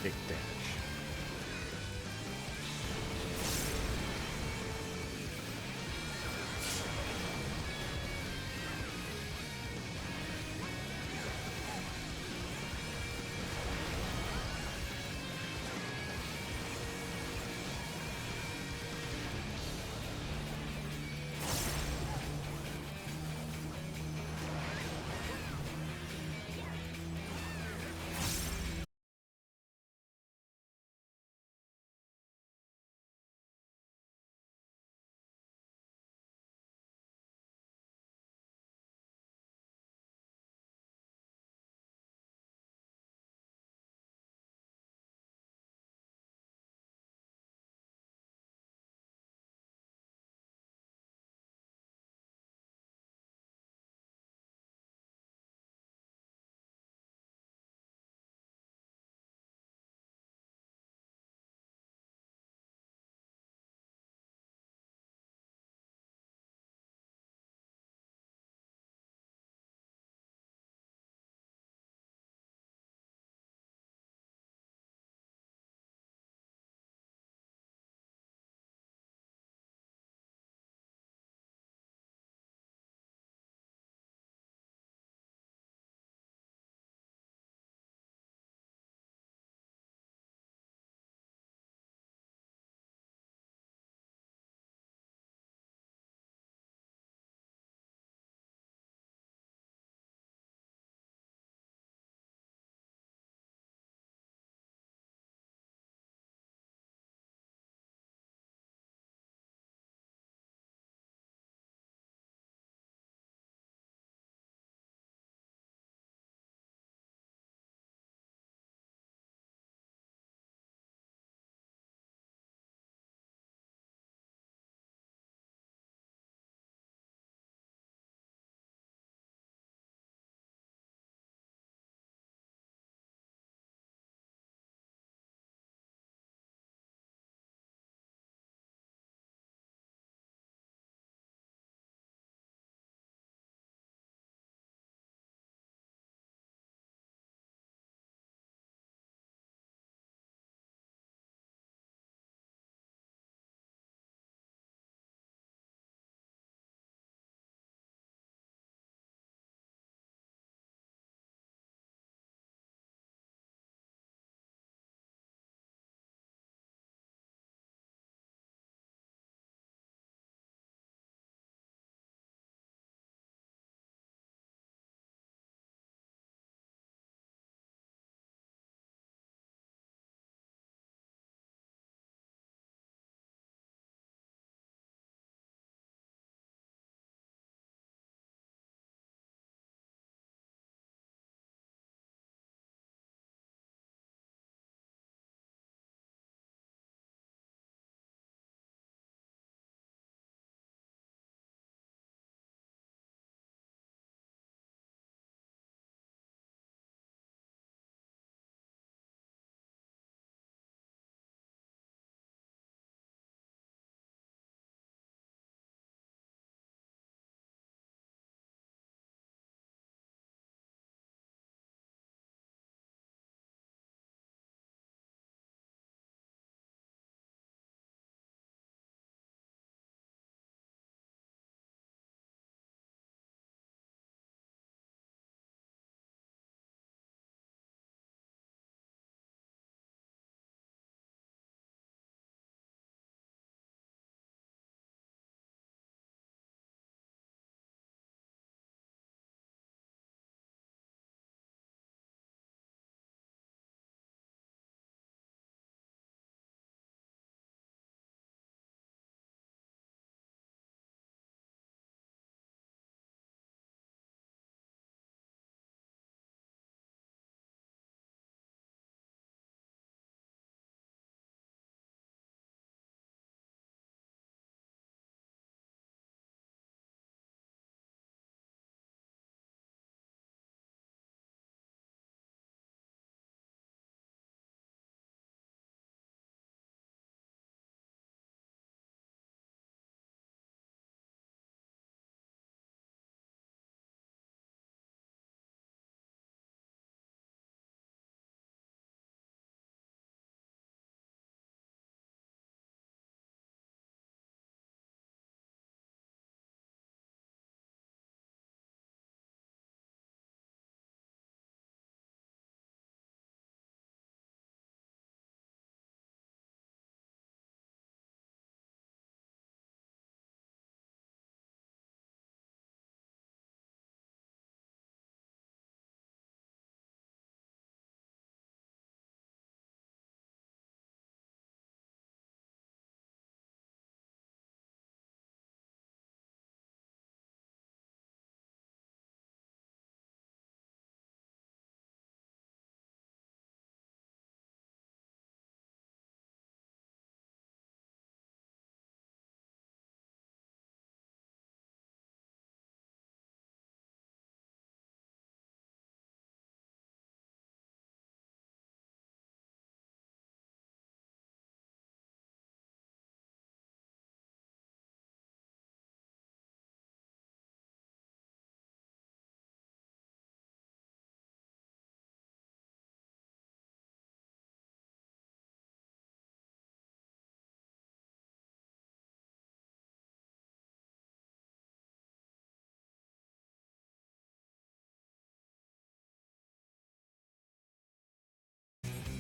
Speaker 1: Big damage.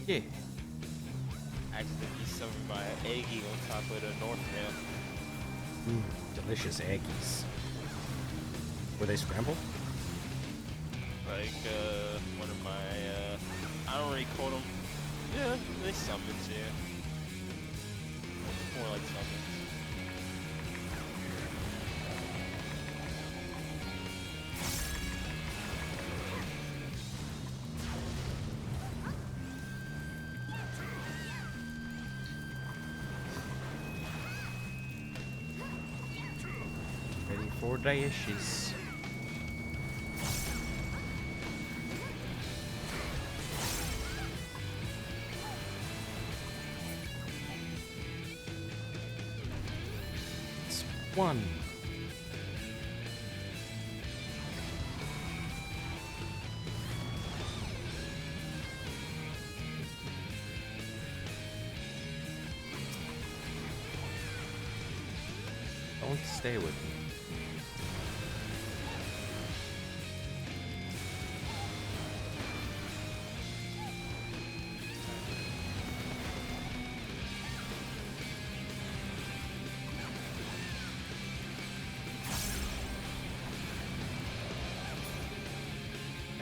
Speaker 1: Yeah.
Speaker 4: Accidentally summoned by an Eggy on top of the Northman.
Speaker 1: Delicious eggies. Were they scrambled?
Speaker 4: Like, one of my, I don't really call them. Yeah, they summons, yeah. More like summons.
Speaker 1: Ready for dishes. It's one. Don't stay with me.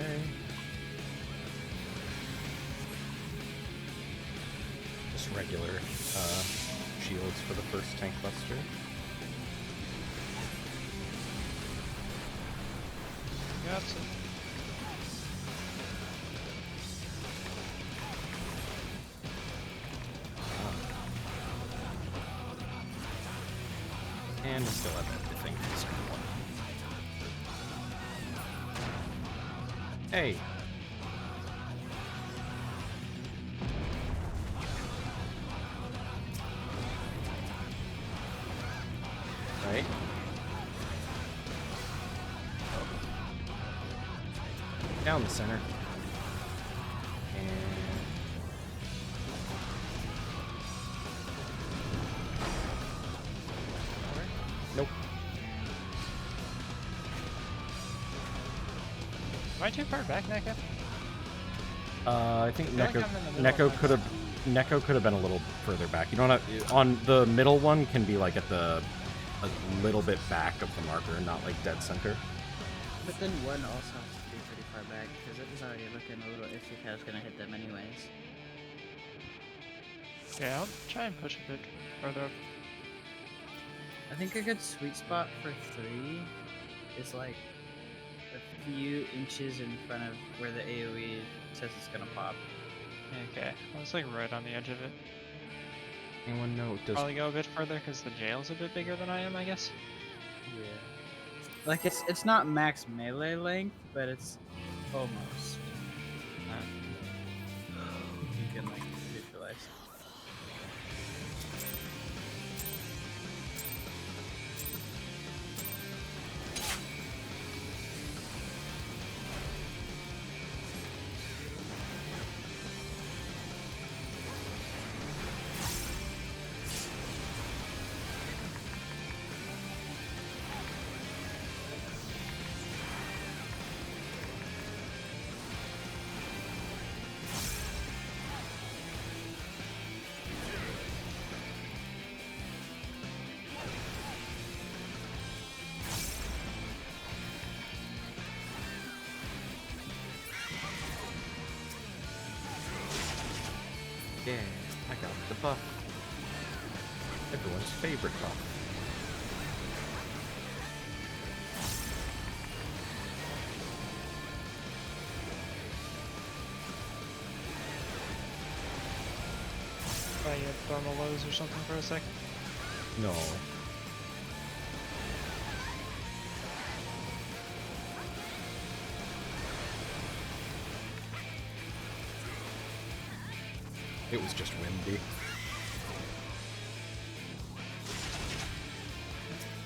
Speaker 1: Okay. Just regular shields for the first tank buster.
Speaker 2: Gotcha.
Speaker 1: And still have everything. Hey. Right. Down the center. And nope.
Speaker 2: Am I too far back, Neko?
Speaker 1: I think
Speaker 2: feel like
Speaker 1: Neko,
Speaker 2: I'm in the middle of
Speaker 1: Neko could have been a little further back. You don't have, on the middle one can be like at the a little bit back of the marker, not like dead center.
Speaker 7: But then one also has to be pretty far back, because it was already looking a little iffy if I was gonna hit them anyways.
Speaker 2: Yeah, I'll try and push a bit further up.
Speaker 7: I think a good sweet spot for 3 is like a few inches in front of where the AoE says it's gonna pop.
Speaker 2: Okay, I was like right on the edge of it.
Speaker 1: Anyone know? Does
Speaker 2: Probably go a bit further because the jail's a bit bigger than I am, I guess.
Speaker 7: Yeah. Like it's not max melee length, but it's almost. You can like visualize.
Speaker 1: Yeah, I got the buff. Everyone's favorite buff.
Speaker 2: Thought you had thermal lows or something for a second.
Speaker 1: No. It was just windy.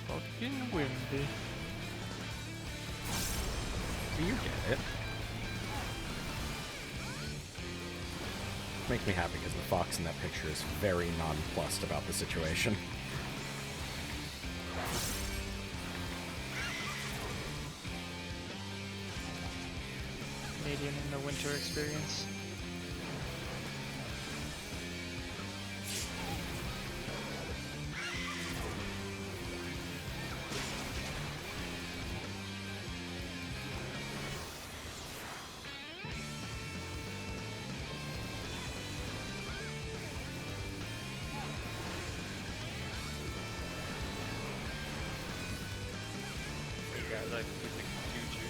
Speaker 2: Fucking windy.
Speaker 1: Do you get it? Makes me happy because the fox in that picture is very nonplussed about the situation.
Speaker 2: Canadian in the winter experience.
Speaker 4: I can predict the future.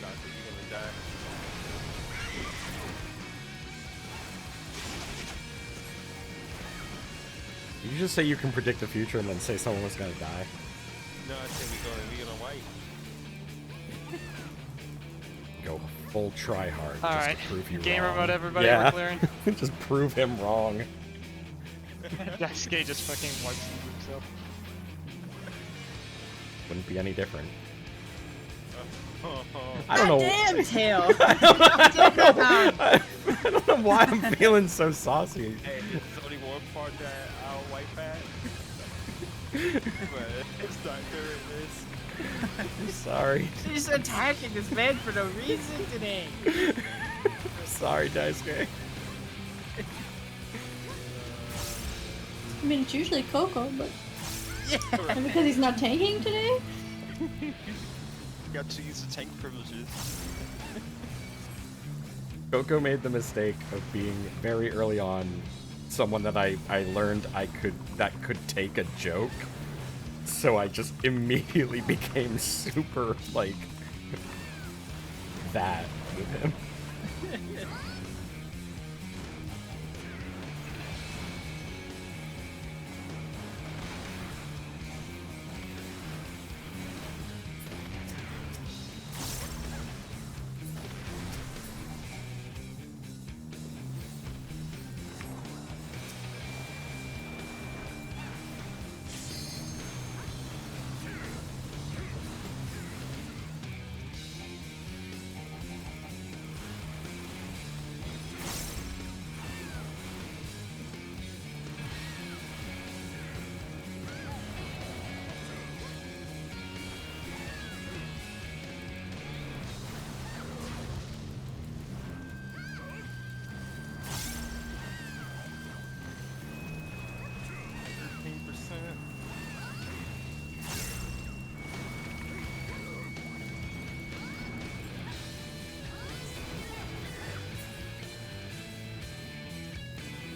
Speaker 4: God, you're gonna die.
Speaker 1: Did you just say you can predict the future and then say someone was gonna die?
Speaker 4: No, I said we gonna wipe.
Speaker 1: Go full try hard
Speaker 2: All
Speaker 1: just
Speaker 2: right.
Speaker 1: to prove you
Speaker 2: Gamer
Speaker 1: wrong.
Speaker 2: mode, everybody.
Speaker 1: Yeah.
Speaker 2: We're clearing.
Speaker 1: Just prove him wrong.
Speaker 2: Daisuke just fucking wipes himself.
Speaker 1: Wouldn't be any different.
Speaker 4: Oh,
Speaker 1: I don't know.
Speaker 7: Damn tail.
Speaker 1: I don't know why I'm feeling so saucy.
Speaker 4: hey, there's only one part that I'll wipe at. But it's not doing this.
Speaker 1: I'm sorry.
Speaker 7: She's attacking this man for no reason today.
Speaker 1: I'm sorry, Daisuke.
Speaker 6: I mean, it's usually Coco, but
Speaker 7: Yeah.
Speaker 6: and because he's not tanking today?
Speaker 4: Got to use the tank privileges.
Speaker 1: Coco made the mistake of being very early on someone that I learned that could take a joke. So I just immediately became super like that with him.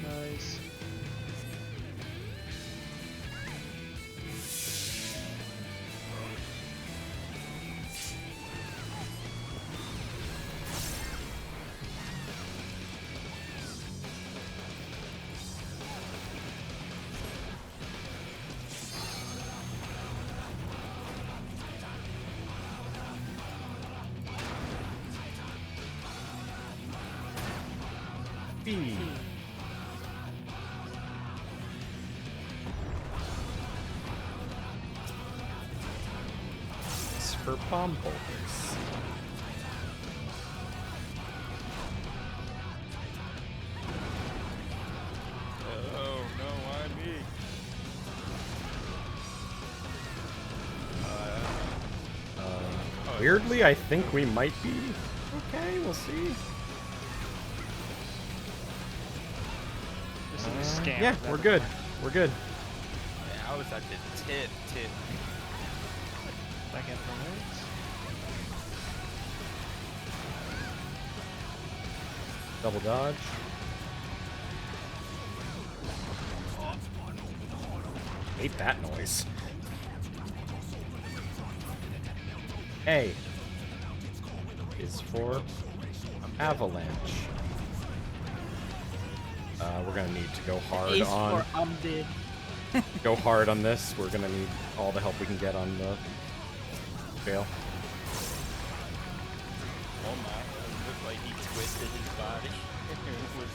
Speaker 2: Nice.
Speaker 1: B. It's for bomb holders.
Speaker 4: Oh no, why me?
Speaker 1: Weirdly, I think we might be okay. We'll see.
Speaker 2: This is a scam.
Speaker 1: Yeah, we're good. We're good.
Speaker 4: Yeah, I was at the tip.
Speaker 2: Back in for minutes.
Speaker 1: Double dodge. Hate that noise. A is for avalanche. We're gonna need to go hard
Speaker 7: Ace
Speaker 1: on
Speaker 7: for did.
Speaker 1: go hard on this. We're gonna need all the help we can get on the fail.
Speaker 4: Oh my, it looked like he twisted his body. It was,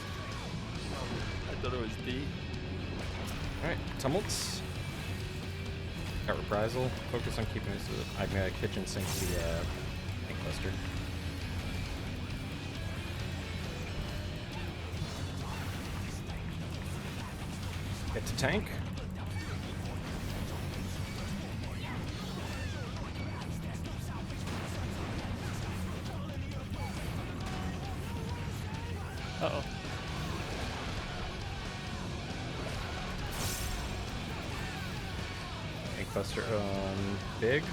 Speaker 4: I thought it was D.
Speaker 1: Alright, tumults. Got reprisal. Focus on keeping us. I'm gonna kitchen sink the tank cluster. Get to tank.
Speaker 2: Uh-oh.
Speaker 1: Tank cluster on big.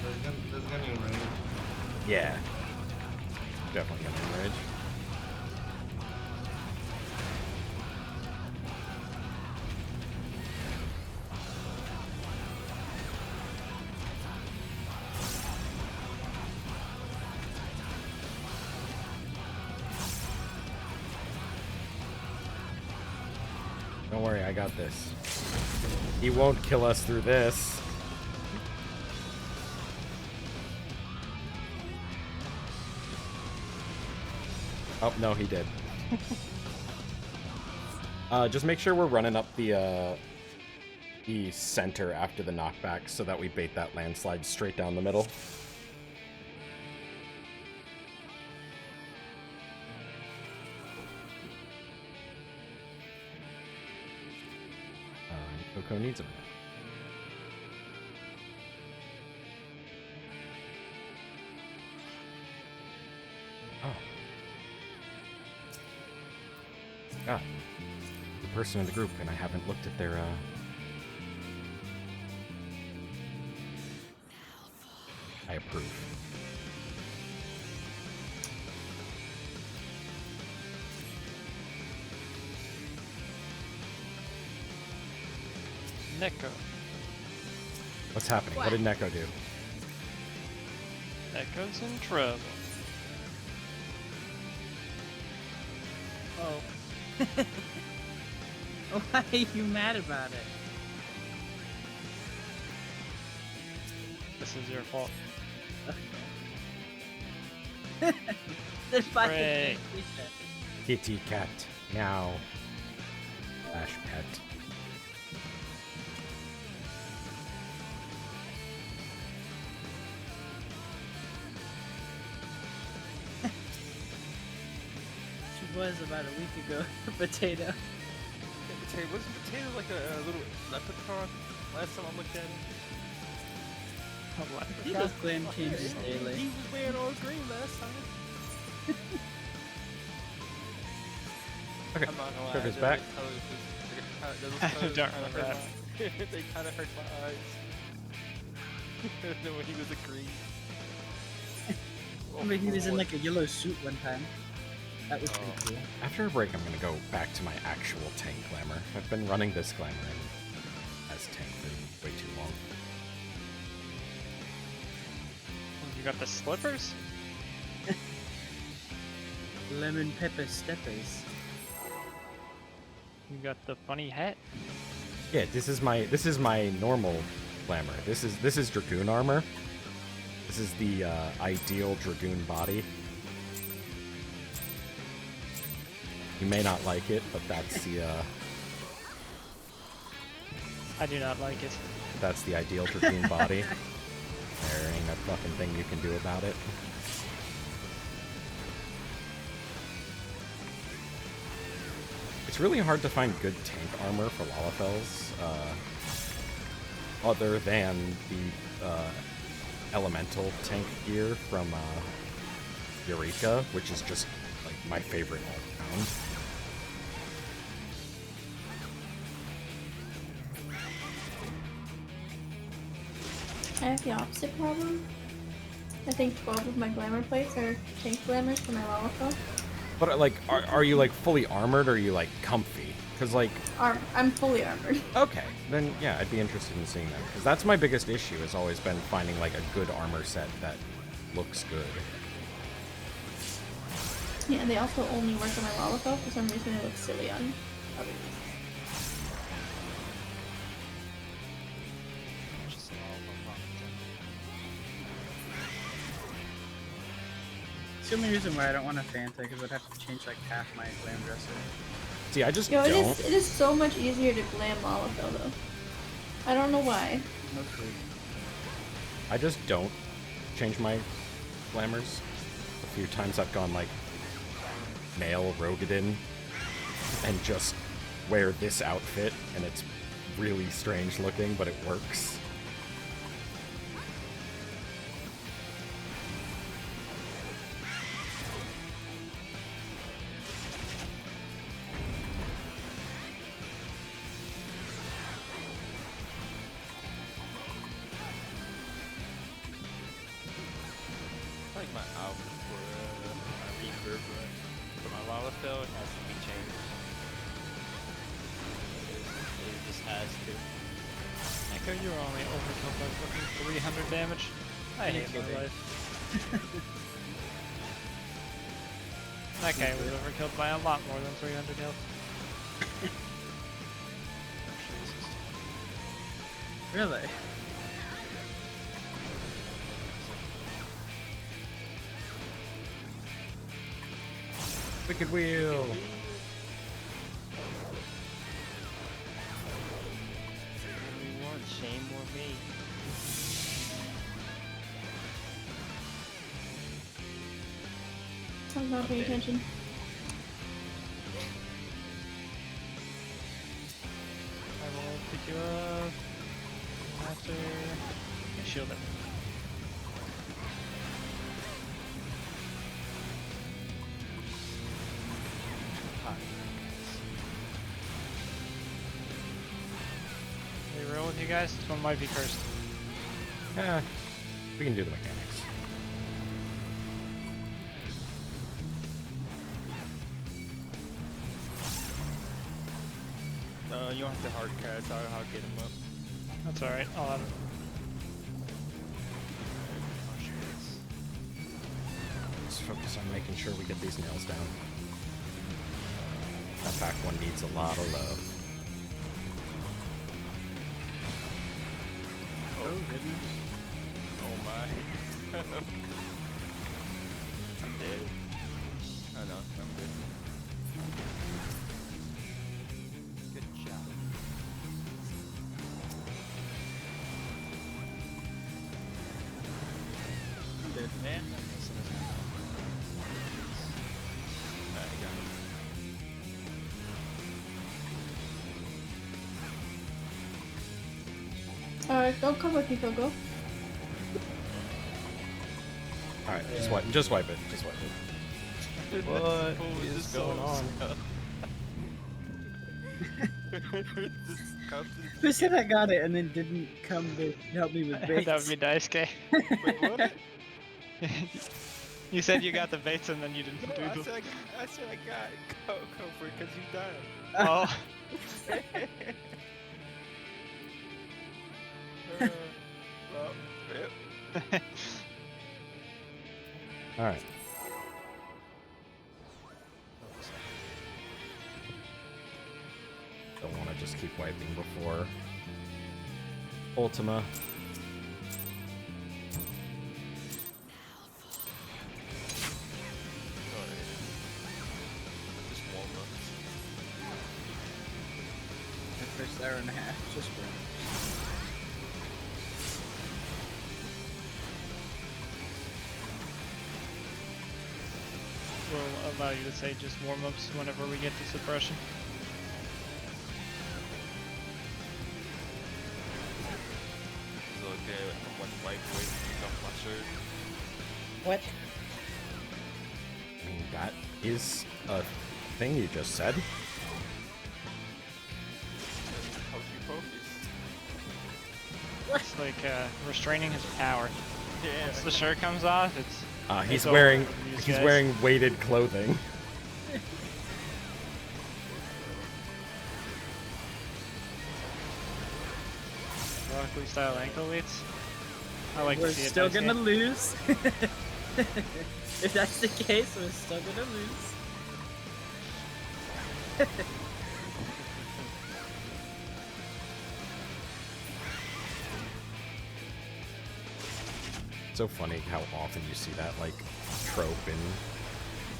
Speaker 3: There's gonna be range.
Speaker 1: Yeah. Definitely gonna enrage. Don't worry, I got this. He won't kill us through this. Oh, no, he did. Just make sure we're running up the center after the knockback so that we bait that landslide straight down the middle. Coco needs a minute. Oh. God. The person in the group, and I haven't looked at their, I approve.
Speaker 2: Neko.
Speaker 1: What's happening? What did Neko do?
Speaker 2: Neko's in trouble.
Speaker 7: Oh. Why are you mad about it?
Speaker 2: This is your fault.
Speaker 7: There's five.
Speaker 2: Hooray.
Speaker 1: Kitty cat. Meow. Slash pet.
Speaker 7: She was about a week ago. Potato.
Speaker 4: Yeah, Potato, wasn't Potato like a little leprechaun last time I looked at him?
Speaker 7: He does glam changes
Speaker 4: He
Speaker 7: daily.
Speaker 4: was wearing all green last time.
Speaker 1: Okay,
Speaker 4: I'm not gonna lie.
Speaker 1: Coco's
Speaker 4: those
Speaker 1: back.
Speaker 4: colors- those
Speaker 2: I
Speaker 4: colors
Speaker 2: don't
Speaker 4: kinda
Speaker 2: remember
Speaker 4: hurt
Speaker 2: that.
Speaker 4: my- They kind of hurt my eyes. When he was a green.
Speaker 7: I mean, he was in like a yellow suit one time. That was pretty cool.
Speaker 1: After a break, I'm gonna go back to my actual tank glamour. I've been running this glamour as tank for way too long.
Speaker 2: You got the slippers?
Speaker 7: Lemon pepper steppers.
Speaker 2: You got the funny hat?
Speaker 1: Yeah, this is my normal glamour. This is Dragoon armor. This is the ideal Dragoon body. You may not like it, but that's the
Speaker 2: I do not like it.
Speaker 1: that's the ideal Dragoon body. There ain't a fucking thing you can do about it. It's really hard to find good tank armor for Lalafels, other than the elemental tank gear from Eureka, which is just like my favorite all around.
Speaker 6: I have the opposite problem. I think 12 of my glamour plates are tank glamours for my Lalafell.
Speaker 1: But like, are you like fully armored or are you like comfy? Because like,
Speaker 6: I'm fully armored.
Speaker 1: okay, then yeah, I'd be interested in seeing that. Because that's my biggest issue, has always been finding like a good armor set that looks good.
Speaker 6: Yeah, they also only work on my Lalafell. For some reason, they look silly on others.
Speaker 7: It's the only reason why I don't want a Fanta, because I'd have to change like half my glam dresser.
Speaker 1: See, I just
Speaker 6: Yo, it
Speaker 1: don't.
Speaker 6: is so much easier to glam Lalafell though. I don't know why.
Speaker 7: No clue.
Speaker 1: I just don't change my glamours. A few times I've gone like male Rogadin and just wear this outfit, and it's really strange looking, but it works.
Speaker 4: I like my outfit for my refurb, but for my Lalafell, it has to be changed. It just has to.
Speaker 2: Neko, you were only overkilled by fucking 300 damage. I hate
Speaker 7: Thank you,
Speaker 2: my life. That guy was overkilled by a lot more than 300 health.
Speaker 7: Really?
Speaker 1: Wicked Wheel.
Speaker 4: We want shame or me.
Speaker 6: I'm not paying attention.
Speaker 2: I will pick you up. After. Shield him. We roll with you guys? This one might be cursed.
Speaker 1: Yeah, we can do the mechanics.
Speaker 4: You don't have to hard cast. I'll get him up.
Speaker 2: That's alright, I'll have it.
Speaker 1: Just focus on making sure we get these nails down. That back one needs a lot of love.
Speaker 7: Oh goodness.
Speaker 4: Oh my. I'm dead. Oh no, I'm good. Good job. I'm dead. Man, Alright, got him.
Speaker 6: Go come with me, Coco.
Speaker 1: Alright, just wipe it. Just wipe it. What is going on?
Speaker 7: Who said I got it and then didn't come to help me with baits?
Speaker 2: That would be nice, Kay.
Speaker 4: Wait, what?
Speaker 2: You said you got the baits and then you didn't
Speaker 4: No,
Speaker 2: do
Speaker 4: I
Speaker 2: them.
Speaker 4: said I got comfort because you died.
Speaker 2: Oh.
Speaker 4: Well, yep.
Speaker 1: Alright. Don't want to just keep wiping before Ultima.
Speaker 4: Just warm up.
Speaker 7: The first hour and a half, just for
Speaker 2: We'll allow you to say just warm-ups whenever we get to suppression.
Speaker 4: It's okay. One wipe away from my shirt.
Speaker 7: What?
Speaker 1: I mean, that is a thing you just said.
Speaker 4: Help you focus.
Speaker 2: It's like restraining his power.
Speaker 4: Yeah.
Speaker 2: Once the shirt comes off, it's
Speaker 1: He's
Speaker 2: over
Speaker 1: wearing
Speaker 2: for these
Speaker 1: he's
Speaker 2: guys.
Speaker 1: wearing weighted clothing.
Speaker 2: Broccoli style ankle weights. I like
Speaker 7: We're
Speaker 2: to see it.
Speaker 7: still
Speaker 2: Dice
Speaker 7: gonna
Speaker 2: game.
Speaker 7: lose. If that's the case, we're still gonna lose.
Speaker 1: So funny how often you see that like trope in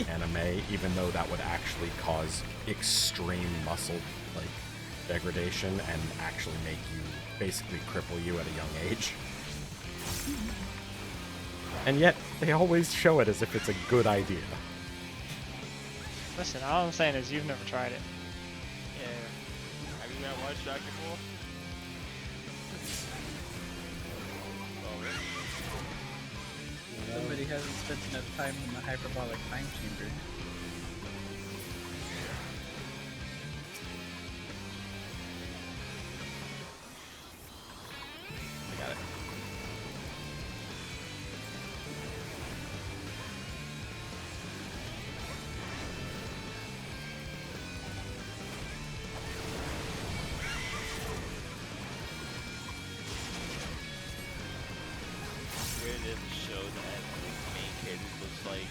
Speaker 1: anime, even though that would actually cause extreme muscle like degradation and actually make you basically cripple you at a young age. And yet they always show it as if it's a good idea.
Speaker 2: Listen, all I'm saying is you've never tried it.
Speaker 4: Yeah. Have you not watched Dragon Ball? Oh, really?
Speaker 7: Somebody hasn't spent enough time in the hyperbolic time chamber.
Speaker 1: I got it.
Speaker 4: Where did it show that the main character looks like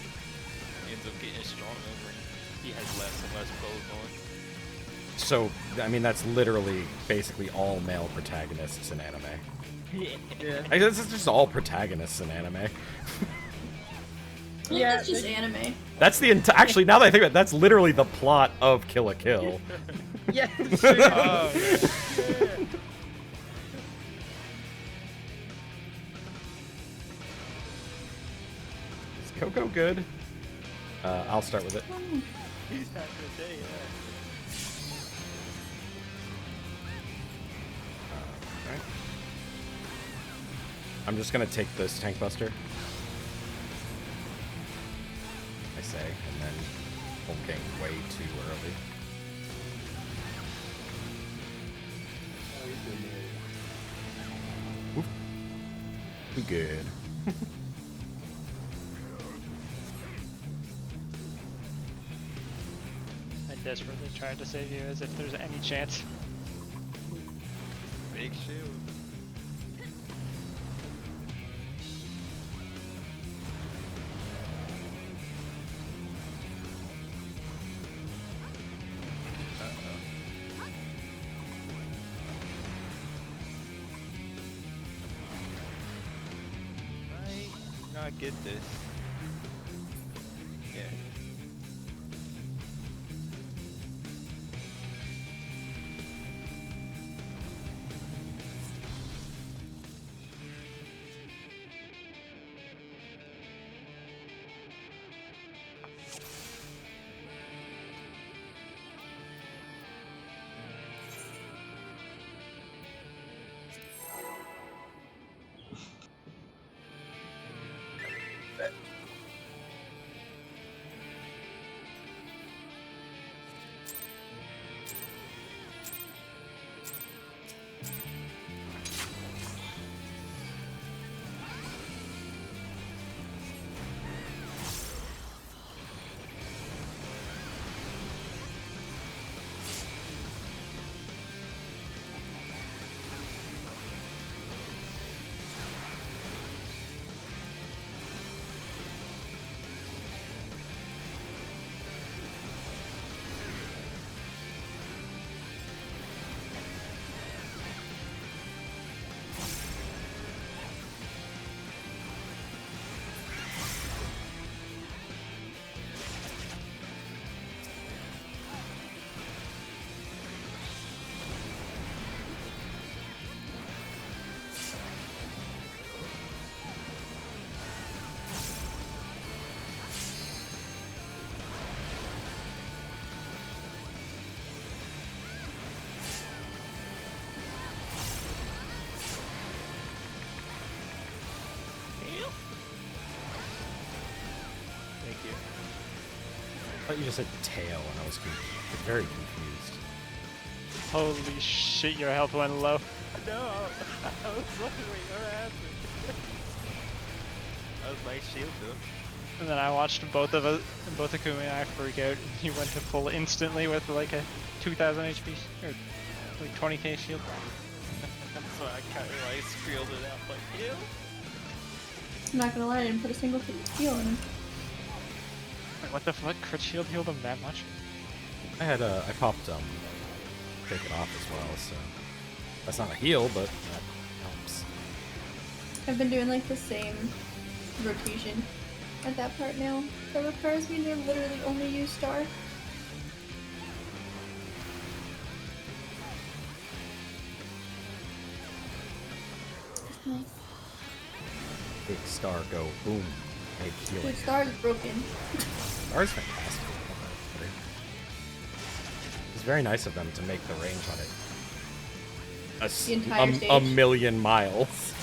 Speaker 4: ends up getting stronger when he has less and less clothes on?
Speaker 1: So, I mean, that's literally basically all male protagonists in anime.
Speaker 7: Yeah.
Speaker 1: I guess it's just all protagonists in anime.
Speaker 6: I think
Speaker 7: Yeah,
Speaker 6: that's just
Speaker 7: they-
Speaker 6: anime.
Speaker 1: That's the actually, now that I think about it, that's literally the plot of Kill la Kill.
Speaker 7: Yeah, it sure is.
Speaker 4: Oh,
Speaker 1: Is Coco good? I'll start with it.
Speaker 4: he's having a day,
Speaker 1: Alright. I'm just gonna take this tank buster. I say, and then hulking way too early. Oop. We good.
Speaker 2: I desperately tried to save you as if there's any chance.
Speaker 4: Big shield. Might not get this. Yeah. Thank you.
Speaker 1: I thought you just said tail, and I was very confused.
Speaker 2: Holy shit, your health went low.
Speaker 4: No, I was like, wait, what happened? I was like, shield though.
Speaker 2: And then I watched both of us, both Akumi and I freak out. He went to full instantly with like a 2000 HP or like 20k shield.
Speaker 4: So I kind of like squealed it out like, ew.
Speaker 6: I'm not gonna lie, I didn't put a single heal in him.
Speaker 2: Like, what the fuck? Crit shield healed him that much?
Speaker 1: I popped take it off as well, so that's not a heal, but that helps.
Speaker 6: I've been doing like the same rotation at that part now. That requires me to literally only use star. Nice.
Speaker 1: Big star go boom. Big healing.
Speaker 6: Dude, star is broken.
Speaker 1: Star's fantastic. It's very nice of them to make the range on it
Speaker 6: The entire
Speaker 1: a
Speaker 6: stage.
Speaker 1: million miles.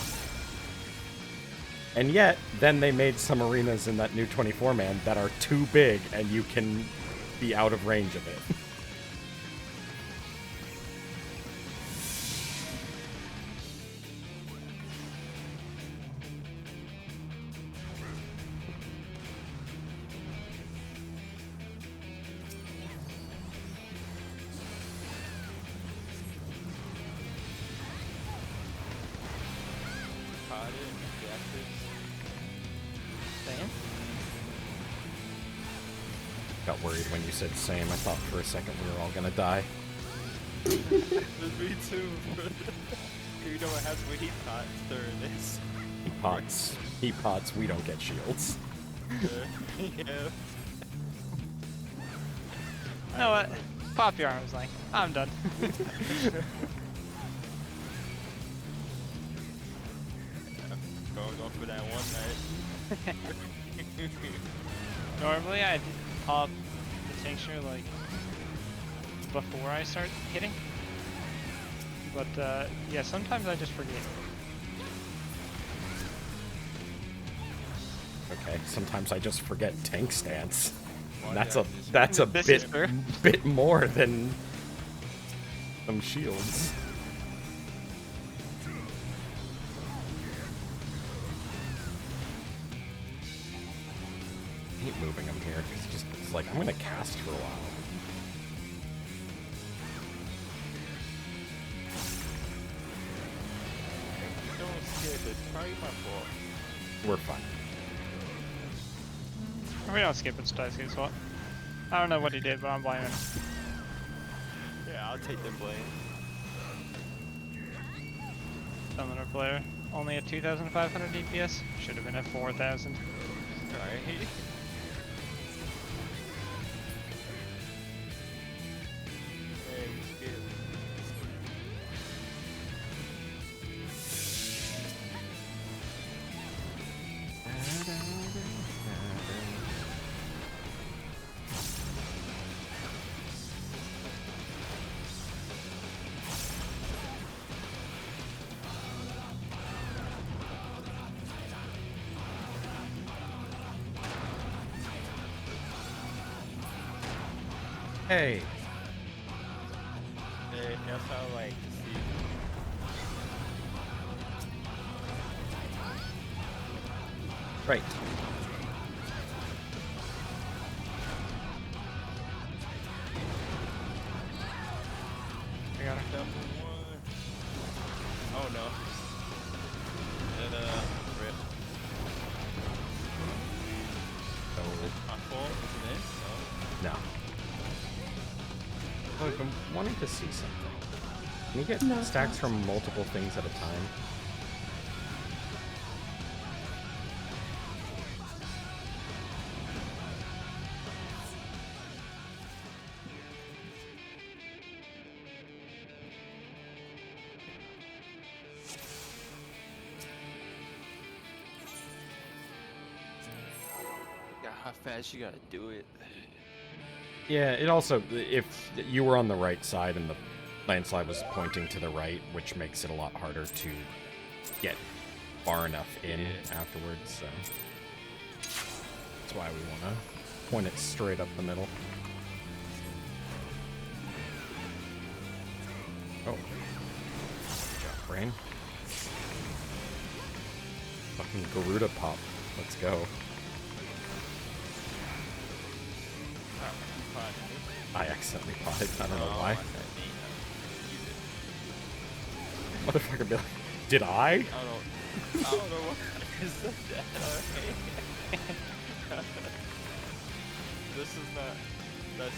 Speaker 1: And yet, then they made some arenas in that new 24-man that are too big and you can be out of range of it.
Speaker 4: Potted, reactors.
Speaker 2: Damn.
Speaker 1: Got worried when you said same. I thought for a second we were all gonna die.
Speaker 4: Me too. You know what happens when heat pots during this?
Speaker 1: He pots, we don't get shields.
Speaker 4: Yeah.
Speaker 2: You know what? Pop your arms, like I'm done.
Speaker 4: Going for that one night.
Speaker 2: Normally I'd pop the tincture like before I start hitting. But yeah, sometimes I just forget.
Speaker 1: Okay, sometimes I just forget tank stance.
Speaker 4: Well,
Speaker 1: That's
Speaker 4: yeah,
Speaker 1: a
Speaker 2: This
Speaker 1: bit
Speaker 2: is true.
Speaker 1: bit more than some shields. I hate moving him here. It's like I'm gonna cast for a while.
Speaker 4: Don't skip it. Probably my fault.
Speaker 1: We're fine.
Speaker 2: We don't skip it, Stacy, so I don't know what he did, but I'm blaming him.
Speaker 4: Yeah, I'll take the blame.
Speaker 2: Summoner player. Only at 2,500 DPS. Should have been at 4,000.
Speaker 4: Alright. Hey, skip.
Speaker 1: Hey,
Speaker 4: Hey, that's how I like to see.
Speaker 1: right.
Speaker 2: I got her.
Speaker 4: Double one. Oh no. And rip.
Speaker 1: So
Speaker 4: My fault, isn't it?
Speaker 1: no. Look, I'm wanting to see something. Can you get
Speaker 6: No, it's
Speaker 1: stacks
Speaker 6: not.
Speaker 1: from multiple things at a time?
Speaker 4: Yeah, how fast you gotta do it.
Speaker 1: Yeah, it also, if you were on the right side and the landslide was pointing to the right, which makes it a lot harder to get far enough in afterwards, so that's why we want to point it straight up the middle. Oh. Good job, brain. Fucking Garuda pop. Let's go. I accidentally potted. I don't know why. Motherfucker be like, did I?
Speaker 4: I don't know what is that. Okay. This is not. That's.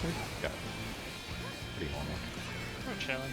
Speaker 4: Quick,
Speaker 1: Got it. Pretty normal.
Speaker 2: We're chilling.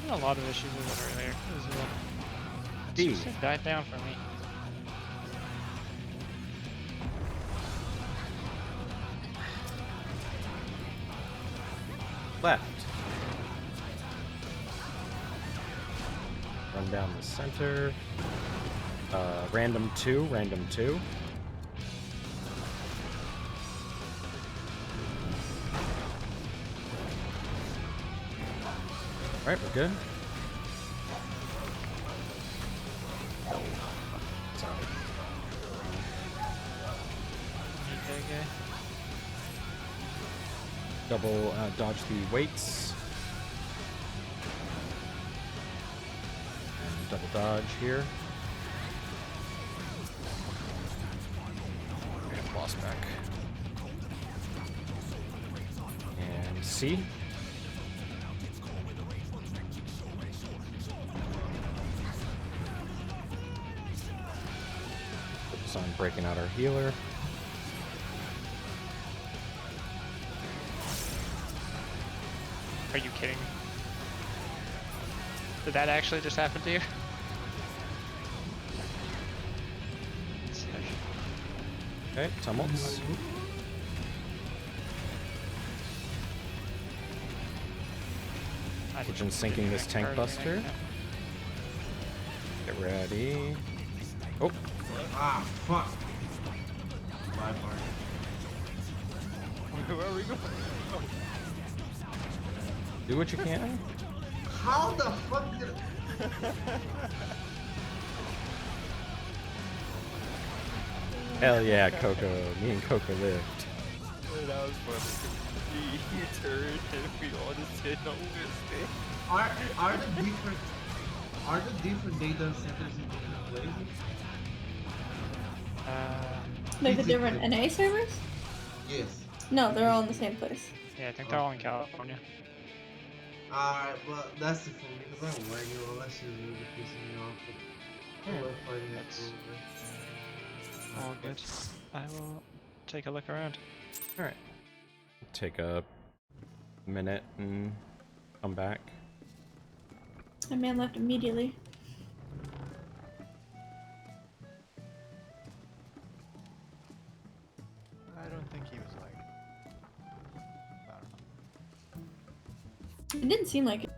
Speaker 2: having a lot of issues with it earlier as well.
Speaker 1: D.
Speaker 2: It's just died down for me.
Speaker 1: Left. Run down the center. Random 2, random 2. Alright, we're good. Sorry.
Speaker 2: Okay.
Speaker 1: Double dodge the weights. And double dodge here. And boss back. And C. Focus on breaking out our healer.
Speaker 2: Are you kidding me? Did that actually just happen to you?
Speaker 1: Okay, tumults. Kitchen sinking this tank buster. Get ready. Oh,
Speaker 3: Ah, fuck. My part.
Speaker 4: Where are we going?
Speaker 1: do what you can.
Speaker 3: How the fuck did...
Speaker 1: Hell yeah, Coco. Me and Coco lived.
Speaker 4: That was funny. He turned and we all just said no mistake.
Speaker 3: Are the different data centers in different places?
Speaker 6: Like the different NA servers?
Speaker 3: Yes.
Speaker 6: No, they're all in the same place.
Speaker 2: Yeah, I think they're all in California.
Speaker 3: Alright, well that's it for me because I'm working all that shit is really pissing me off. But I love fighting that
Speaker 2: That's
Speaker 3: over.
Speaker 2: all good. I will take a look around.
Speaker 1: Alright. Take a minute and come back.
Speaker 6: My man left immediately.
Speaker 8: I don't think he was like. I don't know.
Speaker 6: It didn't seem like it.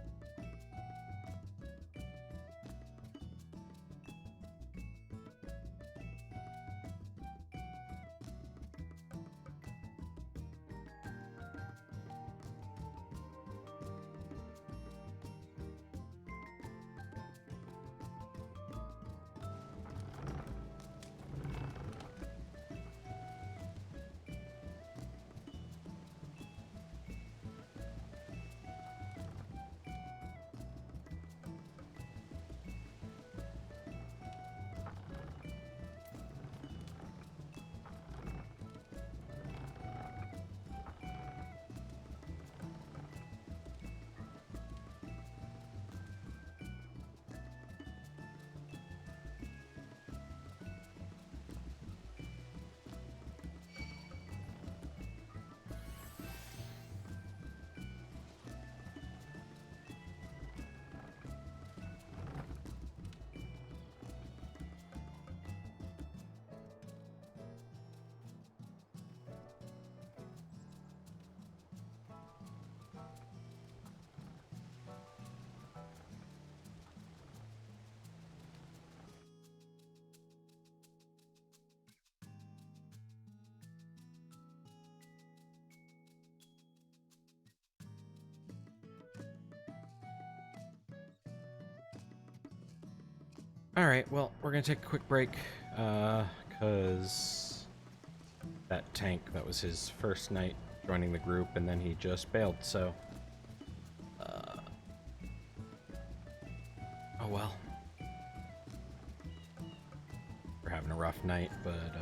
Speaker 1: Alright, well, we're gonna take a quick break, cause that tank, that was his first night joining the group, and then he just bailed, so... oh well. We're having a rough night, but,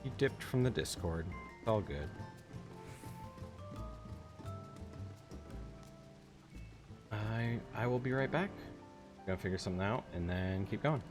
Speaker 1: he dipped from the Discord. It's all good. I will be right back. Gonna figure something out and then keep going.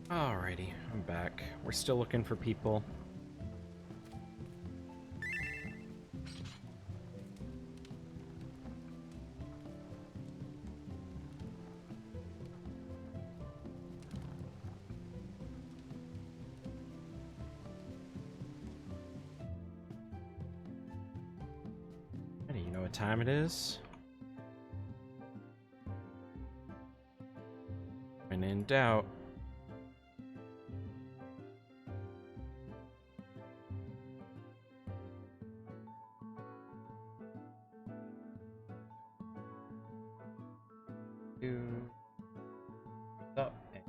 Speaker 1: Alrighty, I'm back. We're still looking for people. Hey, you know what time it is? When in doubt. Do up and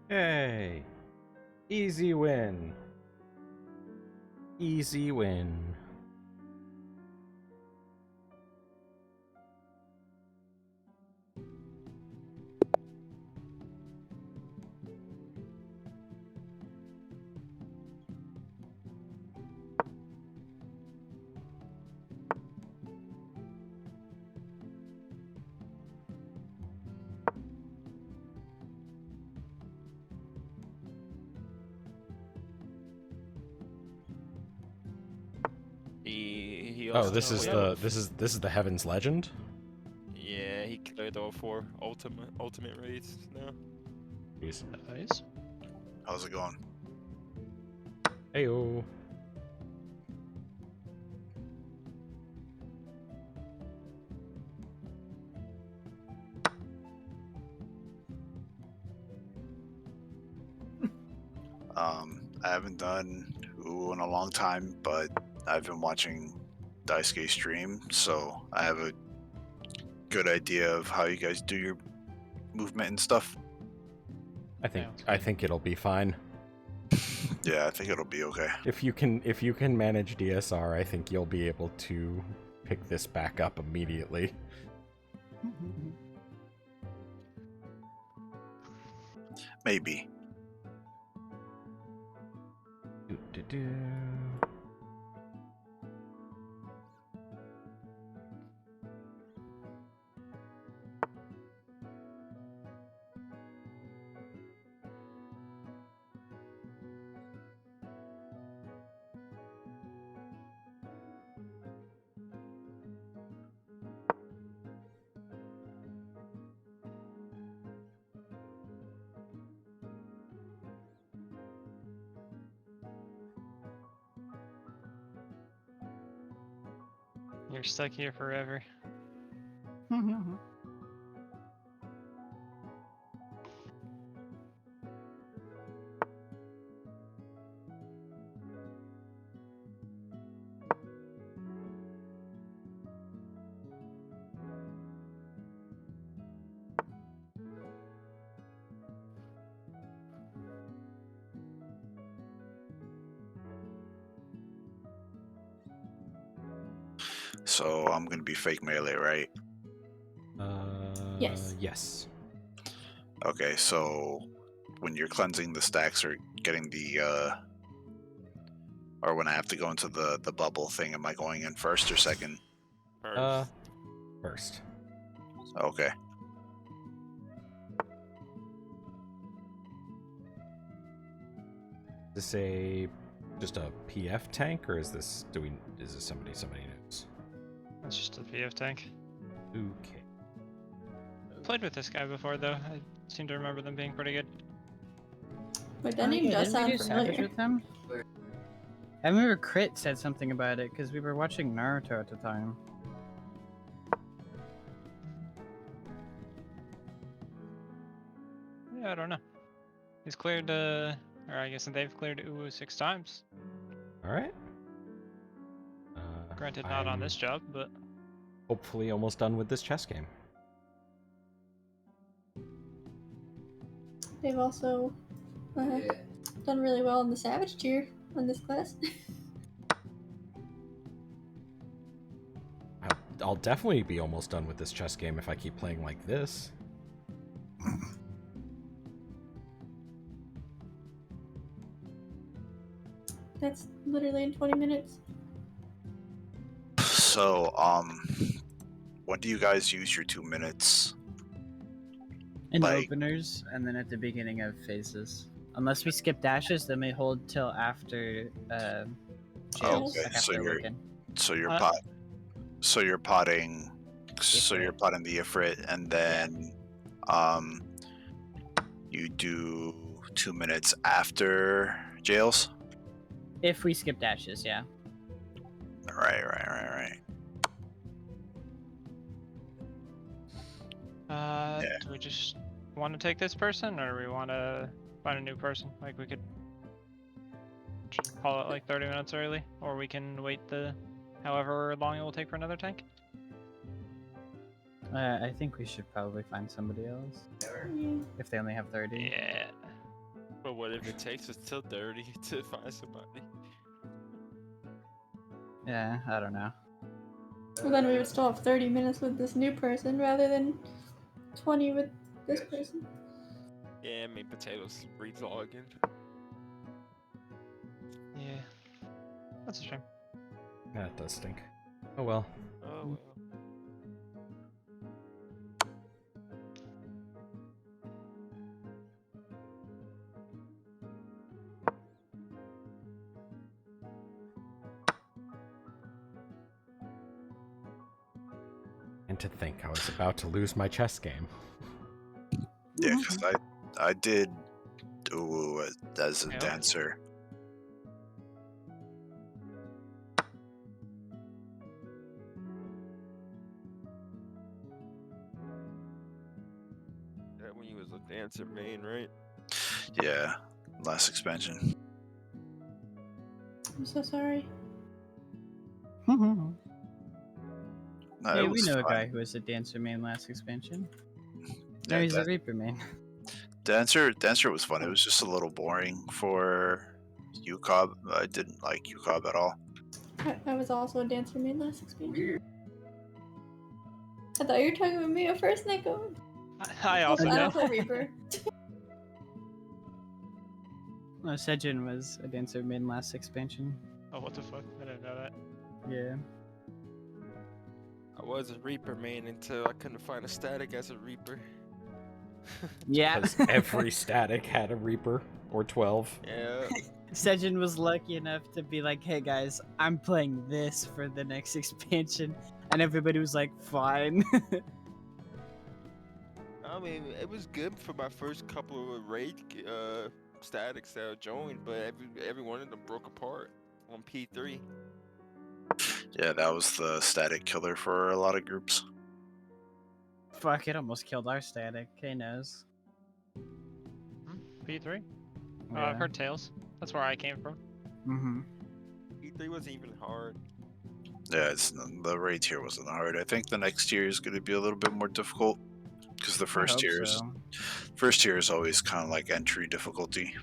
Speaker 1: Hey! Easy win. Easy win.
Speaker 4: He
Speaker 1: Oh,
Speaker 4: also
Speaker 1: this is
Speaker 4: cleared
Speaker 1: the Heaven's Legend?
Speaker 4: Yeah, he cleared all 4 ultimate raids now.
Speaker 1: Jeez.
Speaker 2: Nice.
Speaker 8: How's it going?
Speaker 1: Heyo.
Speaker 8: I haven't done UwU in a long time, but I've been watching Daisuke stream, so I have a good idea of how you guys do your movement and stuff.
Speaker 1: I think it'll be fine.
Speaker 8: Yeah, I think it'll be okay.
Speaker 1: If you can manage DSR, I think you'll be able to pick this back up immediately.
Speaker 8: Maybe.
Speaker 1: Do-do-do.
Speaker 2: You're stuck here forever.
Speaker 8: So I'm gonna be fake melee, right?
Speaker 6: Yes.
Speaker 1: Yes.
Speaker 8: Okay, so when you're cleansing the stacks or getting the or when I have to go into the bubble thing, am I going in first or second?
Speaker 4: First.
Speaker 1: First.
Speaker 8: Okay.
Speaker 1: Is this just a PF tank, or is this somebody knows?
Speaker 2: It's just a PF tank.
Speaker 1: Okay.
Speaker 2: Played with this guy before though. I seem to remember them being pretty good.
Speaker 6: But that name does
Speaker 7: didn't we
Speaker 6: sound
Speaker 7: do Savage
Speaker 6: familiar.
Speaker 7: with them? I remember Crit said something about it because we were watching Naruto at the time.
Speaker 2: Yeah, I don't know. He's cleared, or I guess they've cleared UwU 6 times.
Speaker 1: All right.
Speaker 2: Granted, not on
Speaker 1: I'm
Speaker 2: this job, but
Speaker 1: hopefully almost done with this chess game.
Speaker 6: They've also done really well in the Savage tier on this class.
Speaker 1: I'll definitely be almost done with this chess game if I keep playing like this.
Speaker 6: That's literally in 20 minutes.
Speaker 8: So when do you guys use your 2 minutes?
Speaker 7: In
Speaker 8: Like-
Speaker 7: openers, and then at the beginning of phases. Unless we skip dashes, then we hold till after jails,
Speaker 8: Okay,
Speaker 7: like
Speaker 8: so
Speaker 7: after
Speaker 8: you're-
Speaker 7: weekend.
Speaker 8: So you're
Speaker 2: Uh,
Speaker 8: potting so you're
Speaker 7: Ifrit.
Speaker 8: potting the Ifrit, and then you do 2 minutes after jails.
Speaker 7: If we skip dashes, yeah.
Speaker 8: Right. Yeah.
Speaker 2: do we just want to take this person, or we want to find a new person? Like, we could call it like 30 minutes early, or we can wait the however long it will take for another tank.
Speaker 7: I think we should probably find somebody else.
Speaker 6: Yeah.
Speaker 7: If they only have 30.
Speaker 2: Yeah.
Speaker 4: But what if it takes us till 30 to find somebody?
Speaker 7: Yeah, I don't know.
Speaker 6: Well, then we would still have 30 minutes with this new person rather than 20 with this person.
Speaker 4: Yeah, I mean, potatoes re-logging.
Speaker 2: Yeah. That's a shame.
Speaker 1: That does stink. Oh well.
Speaker 4: Oh well.
Speaker 1: And to think I was about to lose my chess game.
Speaker 8: Yeah, because I did UwU as a
Speaker 2: Yeah.
Speaker 8: dancer.
Speaker 4: That when you was a dancer main, right?
Speaker 8: Yeah, last expansion.
Speaker 6: I'm so sorry.
Speaker 8: No,
Speaker 7: Hey,
Speaker 8: it
Speaker 7: we
Speaker 8: was
Speaker 7: know a
Speaker 8: fun.
Speaker 7: guy who was a dancer main last expansion.
Speaker 8: Yeah,
Speaker 7: No, he's a Reaper main.
Speaker 8: dancer was fun. It was just a little boring for UCOB. I didn't like UCOB at all.
Speaker 6: I was also a dancer main last expansion. I thought you were talking about me at first, Nico.
Speaker 2: I also
Speaker 6: I
Speaker 2: did.
Speaker 6: don't play Reaper.
Speaker 7: No, Sejin was a dancer main last expansion.
Speaker 2: Oh, what the fuck? I didn't know that.
Speaker 7: Yeah.
Speaker 4: I was a Reaper main until I couldn't find a static as a Reaper.
Speaker 7: Yeah.
Speaker 1: Because every static had a Reaper or 12.
Speaker 4: Yeah.
Speaker 7: Sejin was lucky enough to be like, hey guys, I'm playing this for the next expansion. And everybody was like, fine.
Speaker 4: I mean, it was good for my first couple of raid statics that I joined, but every one of them broke apart on P3.
Speaker 8: Yeah, that was the static killer for a lot of groups.
Speaker 7: Fuck, it almost killed our static. K knows.
Speaker 2: P3? Oh,
Speaker 7: Yeah.
Speaker 2: I've heard tales. That's where I came from.
Speaker 7: Mm-hmm.
Speaker 4: P3 wasn't even hard.
Speaker 8: Yeah, the raid tier wasn't hard. I think the next tier is going to be a little bit more difficult because the first tier is always kind of like entry difficulty.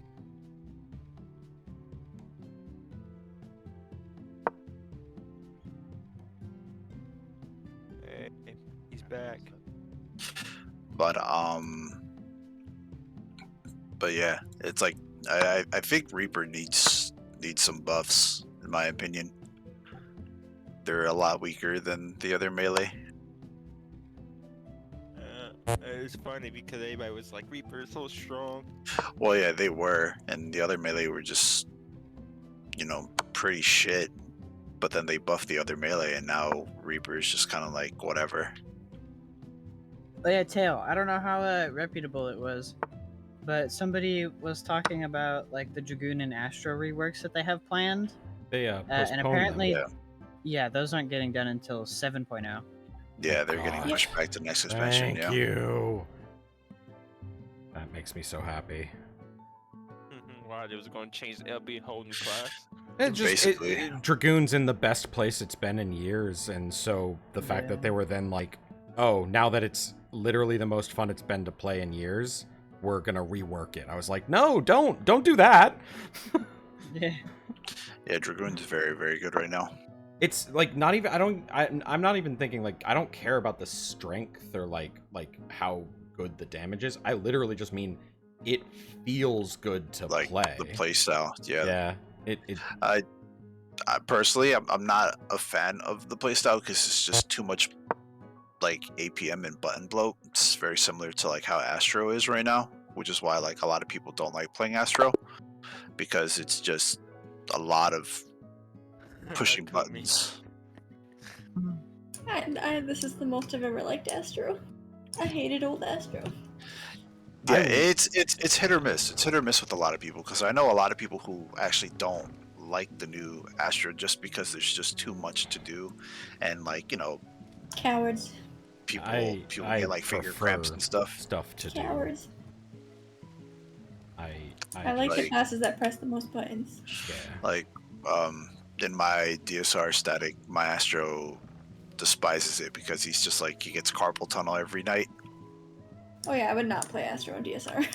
Speaker 8: but yeah, it's like I think Reaper needs some buffs in my opinion. They're a lot weaker than the other melee.
Speaker 4: It's funny because everybody was like, Reaper is so strong.
Speaker 8: Well, yeah, they were, and the other melee were just, pretty shit. But then they buffed the other melee, and now Reaper is just kind of like whatever.
Speaker 7: But yeah, Tail. I don't know how reputable it was, but somebody was talking about like the Dragoon and Astro reworks that they have planned,
Speaker 1: They
Speaker 7: and
Speaker 1: postponed
Speaker 7: apparently,
Speaker 1: them.
Speaker 7: yeah, those aren't getting done until 7.0.
Speaker 8: Yeah, they're getting
Speaker 1: God.
Speaker 8: pushed back to next expansion.
Speaker 1: Thank you. That makes me so happy.
Speaker 4: Wow, they was going to change the LB whole new class.
Speaker 1: It just
Speaker 8: Basically.
Speaker 1: Dragoon's in the best place it's been in years, and so the fact that they were then like, oh, now that it's literally the most fun it's been to play in years, we're gonna rework it. I was like, no, don't do that.
Speaker 7: Yeah.
Speaker 8: Yeah, Dragoon's very, very good right now.
Speaker 1: It's like not even I'm not even thinking like I don't care about the strength or like how good the damage is. I literally just mean it feels good to
Speaker 8: Like
Speaker 1: play.
Speaker 8: the play style. Yeah.
Speaker 1: Yeah. It
Speaker 8: I personally, I'm not a fan of the playstyle because it's just too much like APM and button bloat. It's very similar to like how Astro is right now, which is why like a lot of people don't like playing Astro because it's just a lot of pushing buttons.
Speaker 6: This is the most I've ever liked Astro. I hated old Astro.
Speaker 8: Yeah, it's hit or miss. It's hit or miss with a lot of people because I know a lot of people who actually don't like the new Astro just because there's just too much to do, and like
Speaker 6: Cowards.
Speaker 8: people
Speaker 1: I
Speaker 8: get like finger cramps and stuff.
Speaker 1: to
Speaker 6: Cowards.
Speaker 1: do.
Speaker 6: I like the
Speaker 8: like-
Speaker 6: classes that press the most buttons.
Speaker 1: Yeah.
Speaker 8: Like in my DSR static, my Astro despises it because he's just like he gets carpal tunnel every night.
Speaker 6: Oh yeah, I would not play Astro on DSR.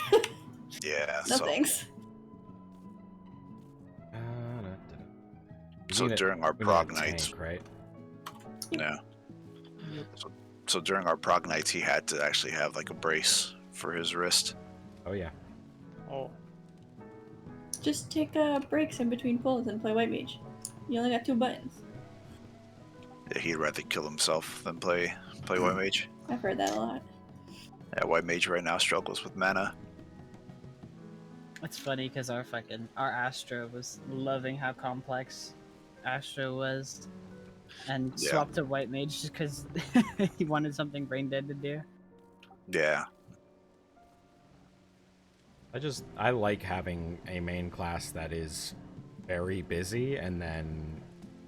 Speaker 8: Yeah.
Speaker 6: No
Speaker 8: so
Speaker 6: thanks.
Speaker 8: so during our
Speaker 1: we need a
Speaker 8: prog
Speaker 1: tank,
Speaker 8: nights,
Speaker 1: right?
Speaker 8: yeah. So during our prog nights, he had to actually have like a brace for his wrist.
Speaker 1: Oh yeah.
Speaker 2: Oh.
Speaker 6: Just take breaks in between pulls and play White Mage. You only got 2 buttons.
Speaker 8: Yeah, he'd rather kill himself than play White Mage.
Speaker 6: I've heard that a lot.
Speaker 8: Yeah, White Mage right now struggles with mana.
Speaker 7: It's funny because our Astro was loving how complex Astro was, and
Speaker 8: Yeah.
Speaker 7: swapped to White Mage just because he wanted something brain dead to do.
Speaker 8: Yeah.
Speaker 1: I like having a main class that is very busy, and then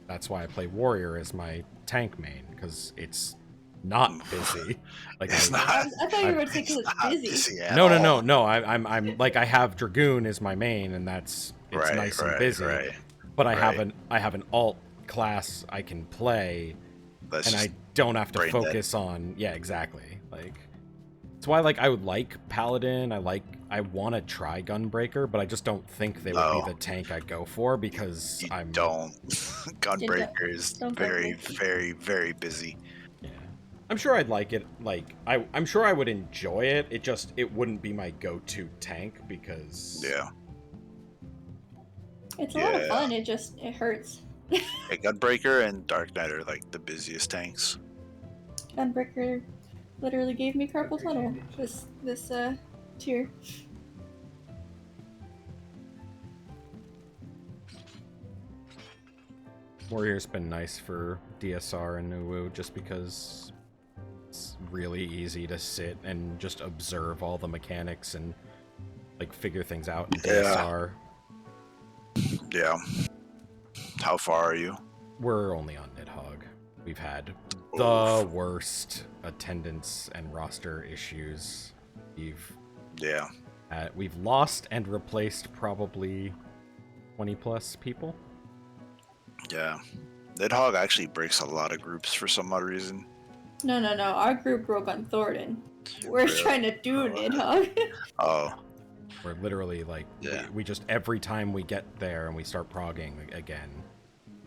Speaker 1: that's why I play Warrior as my tank main, because it's not busy. Like
Speaker 8: It's
Speaker 1: I,
Speaker 8: not.
Speaker 6: I thought you were saying because
Speaker 8: It's
Speaker 6: it's
Speaker 8: not
Speaker 6: busy.
Speaker 8: busy at
Speaker 1: no,
Speaker 8: all.
Speaker 1: I'm like I have Dragoon as my main, and it's nice and busy.
Speaker 8: Right.
Speaker 1: But I
Speaker 8: right.
Speaker 1: have an alt class I can play,
Speaker 8: That's
Speaker 1: and
Speaker 8: just
Speaker 1: I don't have to
Speaker 8: brain dead.
Speaker 1: focus on exactly. Like it's why like I would like Paladin. I want to try Gunbreaker, but I just don't think they would
Speaker 8: No.
Speaker 1: be the tank I go for because
Speaker 8: you
Speaker 1: I'm
Speaker 8: don't. Gunbreaker is
Speaker 6: don't go
Speaker 8: very,
Speaker 6: for it.
Speaker 8: very, very busy.
Speaker 1: Yeah. I'm sure I'd like it. Like I'm sure I would enjoy it. It wouldn't be my go-to tank because
Speaker 8: Yeah.
Speaker 6: It's a lot of
Speaker 8: Yeah.
Speaker 6: fun. It hurts.
Speaker 8: Yeah, Gunbreaker and Dark Knight are like the busiest tanks.
Speaker 6: Gunbreaker literally gave me carpal tunnel this tier.
Speaker 1: Warrior's been nice for DSR and UwU just because it's really easy to sit and just observe all the mechanics and like figure things out in
Speaker 8: Yeah.
Speaker 1: DSR.
Speaker 8: Yeah. How far are you?
Speaker 1: We're only on Nidhogg. We've had the worst attendance and roster issues.
Speaker 8: Yeah.
Speaker 1: We've lost and replaced probably 20 plus people.
Speaker 8: Yeah. Nidhogg actually breaks a lot of groups for some odd reason.
Speaker 6: No. Our group broke on Thornton. We're
Speaker 8: Really?
Speaker 6: trying to do Nidhogg.
Speaker 8: Oh.
Speaker 1: We're literally like,
Speaker 8: Yeah.
Speaker 1: we just, every time we get there and we start progging again,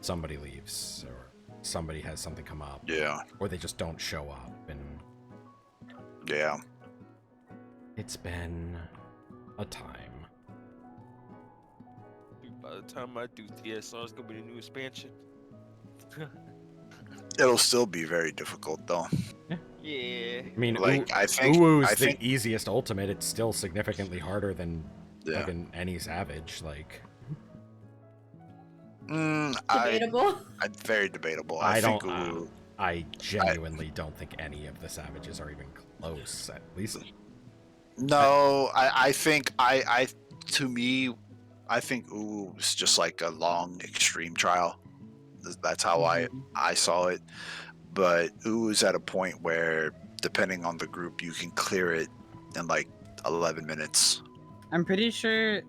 Speaker 1: somebody leaves or somebody has something come up.
Speaker 8: Yeah.
Speaker 1: Or they just don't show up. And
Speaker 8: Yeah.
Speaker 1: It's been a time.
Speaker 4: Dude, by the time I do TSR, it's gonna be the new expansion.
Speaker 8: It'll still be very difficult though.
Speaker 4: Yeah.
Speaker 1: I mean,
Speaker 8: Like, I think-
Speaker 1: UwU's
Speaker 8: I
Speaker 1: the
Speaker 8: think-
Speaker 1: easiest ultimate. It's still significantly harder than
Speaker 8: Yeah.
Speaker 1: fucking any Savage. Like,
Speaker 6: Debatable.
Speaker 8: Very debatable.
Speaker 1: I
Speaker 8: think
Speaker 1: don't-
Speaker 8: UwU,
Speaker 1: I genuinely don't think any of the Savages are even close. At least,
Speaker 8: no, I think to me, I think UwU was just like a long extreme trial. That's how I saw it. But UwU's at a point where, depending on the group, you can clear it in like 11 minutes.
Speaker 7: I'm pretty sure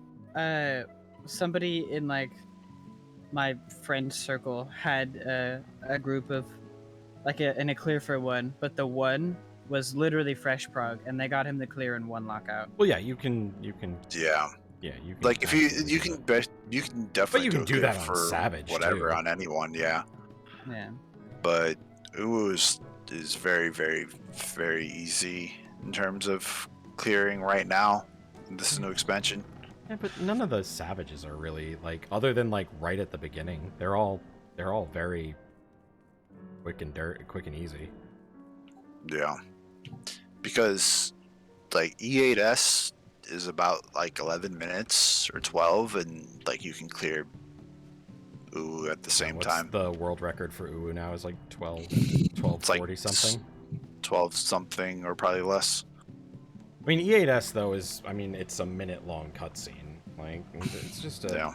Speaker 7: somebody in like my friend circle had a group of like in a clear for one, but the one was literally fresh prog, and they got him to clear in one lockout.
Speaker 1: well, yeah, you can,
Speaker 8: Yeah,
Speaker 1: you can.
Speaker 8: like if you
Speaker 1: absolutely do that.
Speaker 8: you can definitely
Speaker 1: you can
Speaker 8: a
Speaker 1: do
Speaker 8: clear
Speaker 1: that on
Speaker 8: for
Speaker 1: Savage,
Speaker 8: whatever
Speaker 1: too.
Speaker 8: on anyone. Yeah,
Speaker 7: Yeah.
Speaker 8: but UwU is very, very, very easy in terms of clearing right now. This is no expansion.
Speaker 1: Yeah, but none of the Savages are really like, other than like right at the beginning. They're all very quick and easy.
Speaker 8: Yeah, because like E8S is about like 11 minutes or 12, and like you can clear UwU at the same
Speaker 1: What's
Speaker 8: time.
Speaker 1: the world record for UwU now is like 12,
Speaker 8: It's like
Speaker 1: 40 something.
Speaker 8: 12 something or probably less.
Speaker 1: I mean, E8S though is, I mean, it's a minute long cutscene. Like, it's just a.
Speaker 8: Yeah.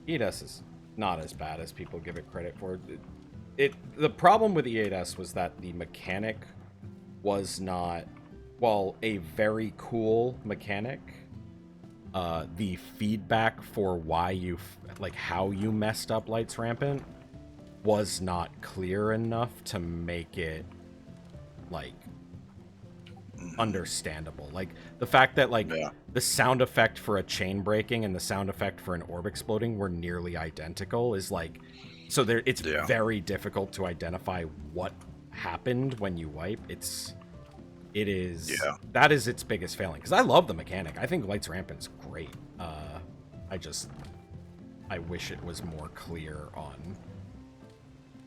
Speaker 1: E8S is not as bad as people give it credit for. The problem with E8S was that the mechanic was not, while a very cool mechanic, the feedback for why how you messed up Lights Rampant was not clear enough to make it like understandable. Like the fact that the sound effect for a chain breaking and the sound effect for an orb exploding were nearly identical is like, so there it's very difficult to identify what happened when you wipe. It is that is its biggest failing, because I love the mechanic. I think Lights Rampant's great. I wish it was more clear on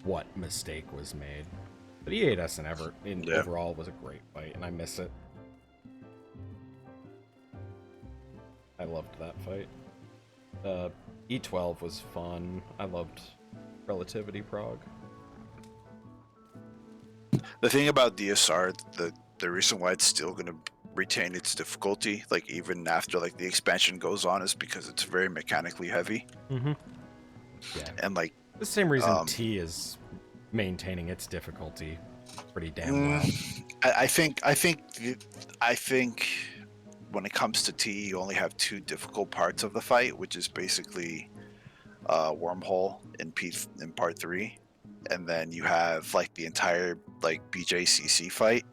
Speaker 1: what mistake was made. But E8S and overall was a great fight, and I miss it. I loved that fight. E12 was fun. I loved Relativity Prog.
Speaker 8: The thing about DSR, the reason why it's still going to retain its difficulty, like even after like the expansion goes on, is because it's very mechanically heavy.
Speaker 1: Mm-hmm. Yeah.
Speaker 8: And like
Speaker 1: the same reason T is maintaining its difficulty pretty damn well.
Speaker 8: I think when it comes to T, you only have two difficult parts of the fight, which is basically wormhole in part 3, and then you have like the entire like BJCC fight,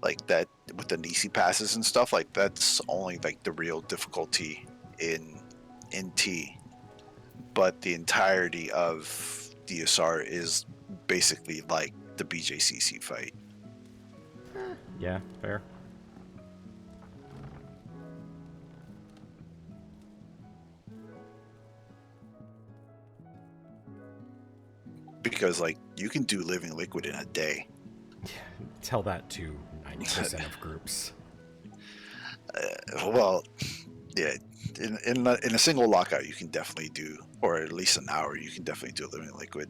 Speaker 8: like that with the Nisi passes and stuff. Like that's only like the real difficulty in T, but the entirety of DSR is basically like the BJCC fight.
Speaker 1: Yeah, fair.
Speaker 8: Because like you can do Living Liquid in a day.
Speaker 1: Tell that to 90% of groups.
Speaker 8: Well, yeah, in a single lockout you can definitely do, or at least an hour you can definitely do Living Liquid.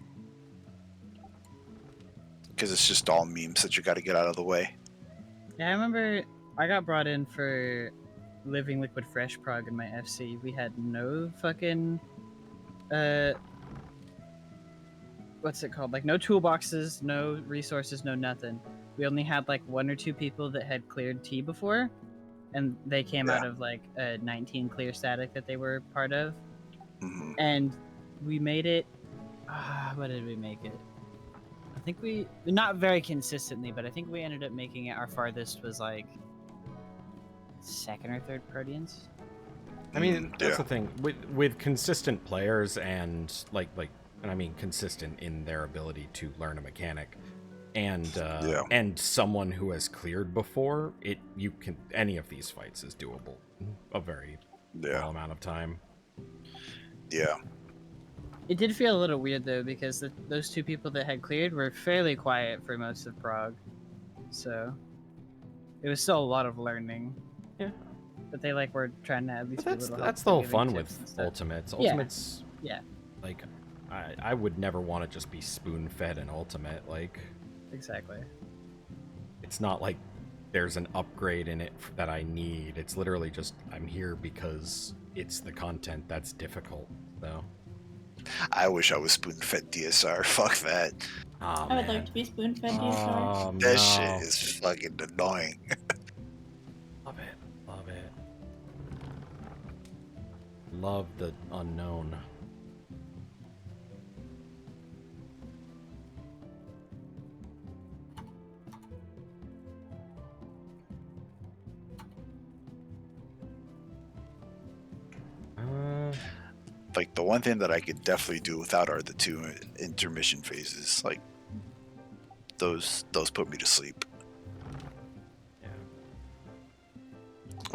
Speaker 8: Because it's just all memes that you got to get out of the way.
Speaker 7: Yeah, I remember I got brought in for Living Liquid Fresh Prog in my FC. We had no fucking what's it called? Like no toolboxes, no resources, no nothing. We only had like 1 or 2 people that had cleared T before, and they came out of like a 19 clear static that they were part of.
Speaker 8: Mm-hmm.
Speaker 7: And we made it. What did we make it? I think we not very consistently, but I think we ended up making it. Our farthest was like 2nd or 3rd Proteans.
Speaker 1: I mean, that's the thing with consistent players and and I mean consistent in their ability to learn a mechanic. and someone who has cleared before, any of these fights is doable a very small amount of time.
Speaker 8: Yeah.
Speaker 7: It did feel a little weird though, because those two people that had cleared were fairly quiet for most of Prague, so it was still a lot of learning.
Speaker 1: Yeah.
Speaker 7: But they like were trying to at least be a little helpful.
Speaker 1: That's the whole
Speaker 7: giving
Speaker 1: fun
Speaker 7: tips and
Speaker 1: with
Speaker 7: stuff.
Speaker 1: Ultimates.
Speaker 7: Yeah.
Speaker 1: Ultimates,
Speaker 7: Yeah,
Speaker 1: like, I would never want to just be spoon-fed an Ultimate. Like,
Speaker 7: exactly.
Speaker 1: it's not like there's an upgrade in it that I need. It's literally just I'm here because it's the content that's difficult. So
Speaker 8: I wish I was spoon-fed DSR. Fuck that.
Speaker 1: oh,
Speaker 6: I would
Speaker 1: man.
Speaker 6: like to be spoon-fed DSR.
Speaker 8: That
Speaker 1: No.
Speaker 8: shit is fucking annoying.
Speaker 1: Love it. Love it. Love the unknown.
Speaker 8: Like, the one thing that I could definitely do without are the 2 intermission phases. Like, those put me to sleep.
Speaker 1: Yeah.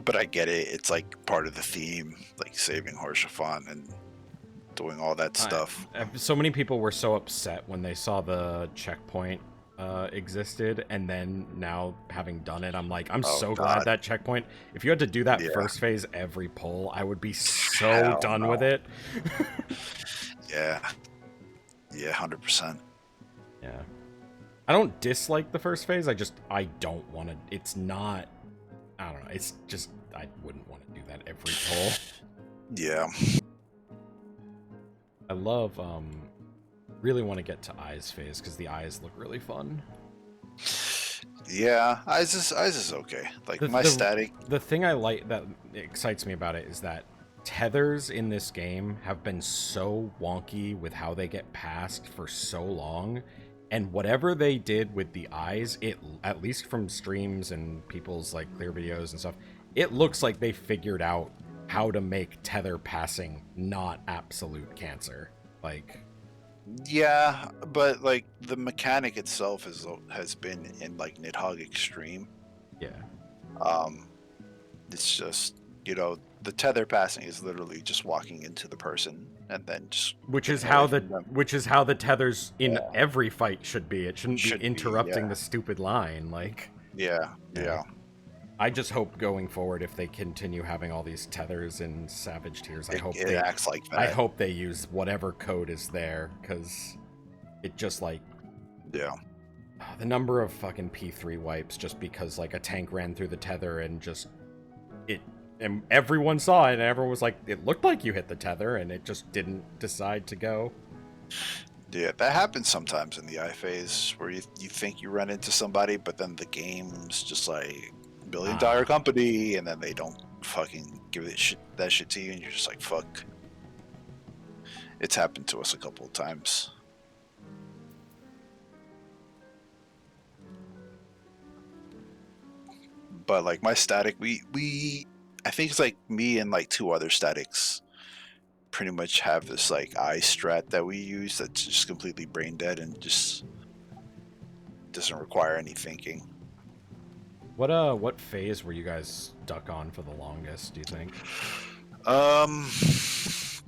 Speaker 8: But I get it. It's like part of the theme, like saving Harshavan and doing all that stuff.
Speaker 1: So many people were so upset when they saw the checkpoint existed, and then now having done it, I'm like, I'm so glad that checkpoint. If you had to do that first phase every pull, I would be so done with it.
Speaker 8: Yeah, 100%.
Speaker 1: Yeah, I don't dislike the first phase. I don't want to. It's not. I don't know. It's just I wouldn't want to do that every pull.
Speaker 8: Yeah.
Speaker 1: I love really want to get to Eyes phase because the eyes look really fun.
Speaker 8: Yeah, Eyes is okay. Like my static.
Speaker 1: The thing I like that excites me about it is that tethers in this game have been so wonky with how they get passed for so long, and whatever they did with the eyes, it at least from streams and people's like clear videos and stuff, it looks like they figured out how to make tether passing not absolute cancer. Like,
Speaker 8: yeah, but like the mechanic itself has been in like Nidhogg Extreme.
Speaker 1: Yeah.
Speaker 8: It's just, you know, the tether passing is literally just walking into the person and then just
Speaker 1: which is how the tethers in every fight should be. It shouldn't be interrupting the stupid line. Like,
Speaker 8: yeah.
Speaker 1: I just hope going forward, if they continue having all these tethers in Savage Tiers,
Speaker 8: it acts like that.
Speaker 1: I hope they use whatever code is there, because it just like the number of fucking P3 wipes just because like a tank ran through the tether and just and everyone saw it and everyone was like, it looked like you hit the tether and it just didn't decide to go.
Speaker 8: Yeah, that happens sometimes in the eye phase where you think you run into somebody, but then the game's just like $1 billion company, and then they don't fucking give that shit to you, and you're just like, fuck. It's happened to us a couple of times. But like my static, I think it's like me and like 2 other statics pretty much have this like eye strat that we use that's just completely brain dead and just doesn't require any thinking.
Speaker 1: What phase were you guys stuck on for the longest, do you think?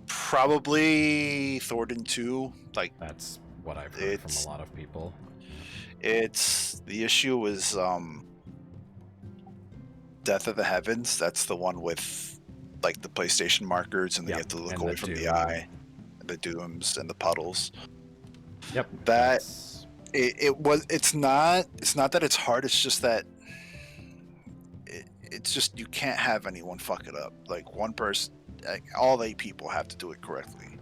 Speaker 8: Probably Thornton 2. Like,
Speaker 1: that's what I've heard from a lot of people.
Speaker 8: The issue was Death of the Heavens. That's the one with like the PlayStation markers, and they get to look away from the eye, and the dooms and the puddles.
Speaker 1: Yep.
Speaker 8: That it's not that it's hard, it's just that it's just you can't have anyone fuck it up. Like one person, like all 8 people have to do it correctly.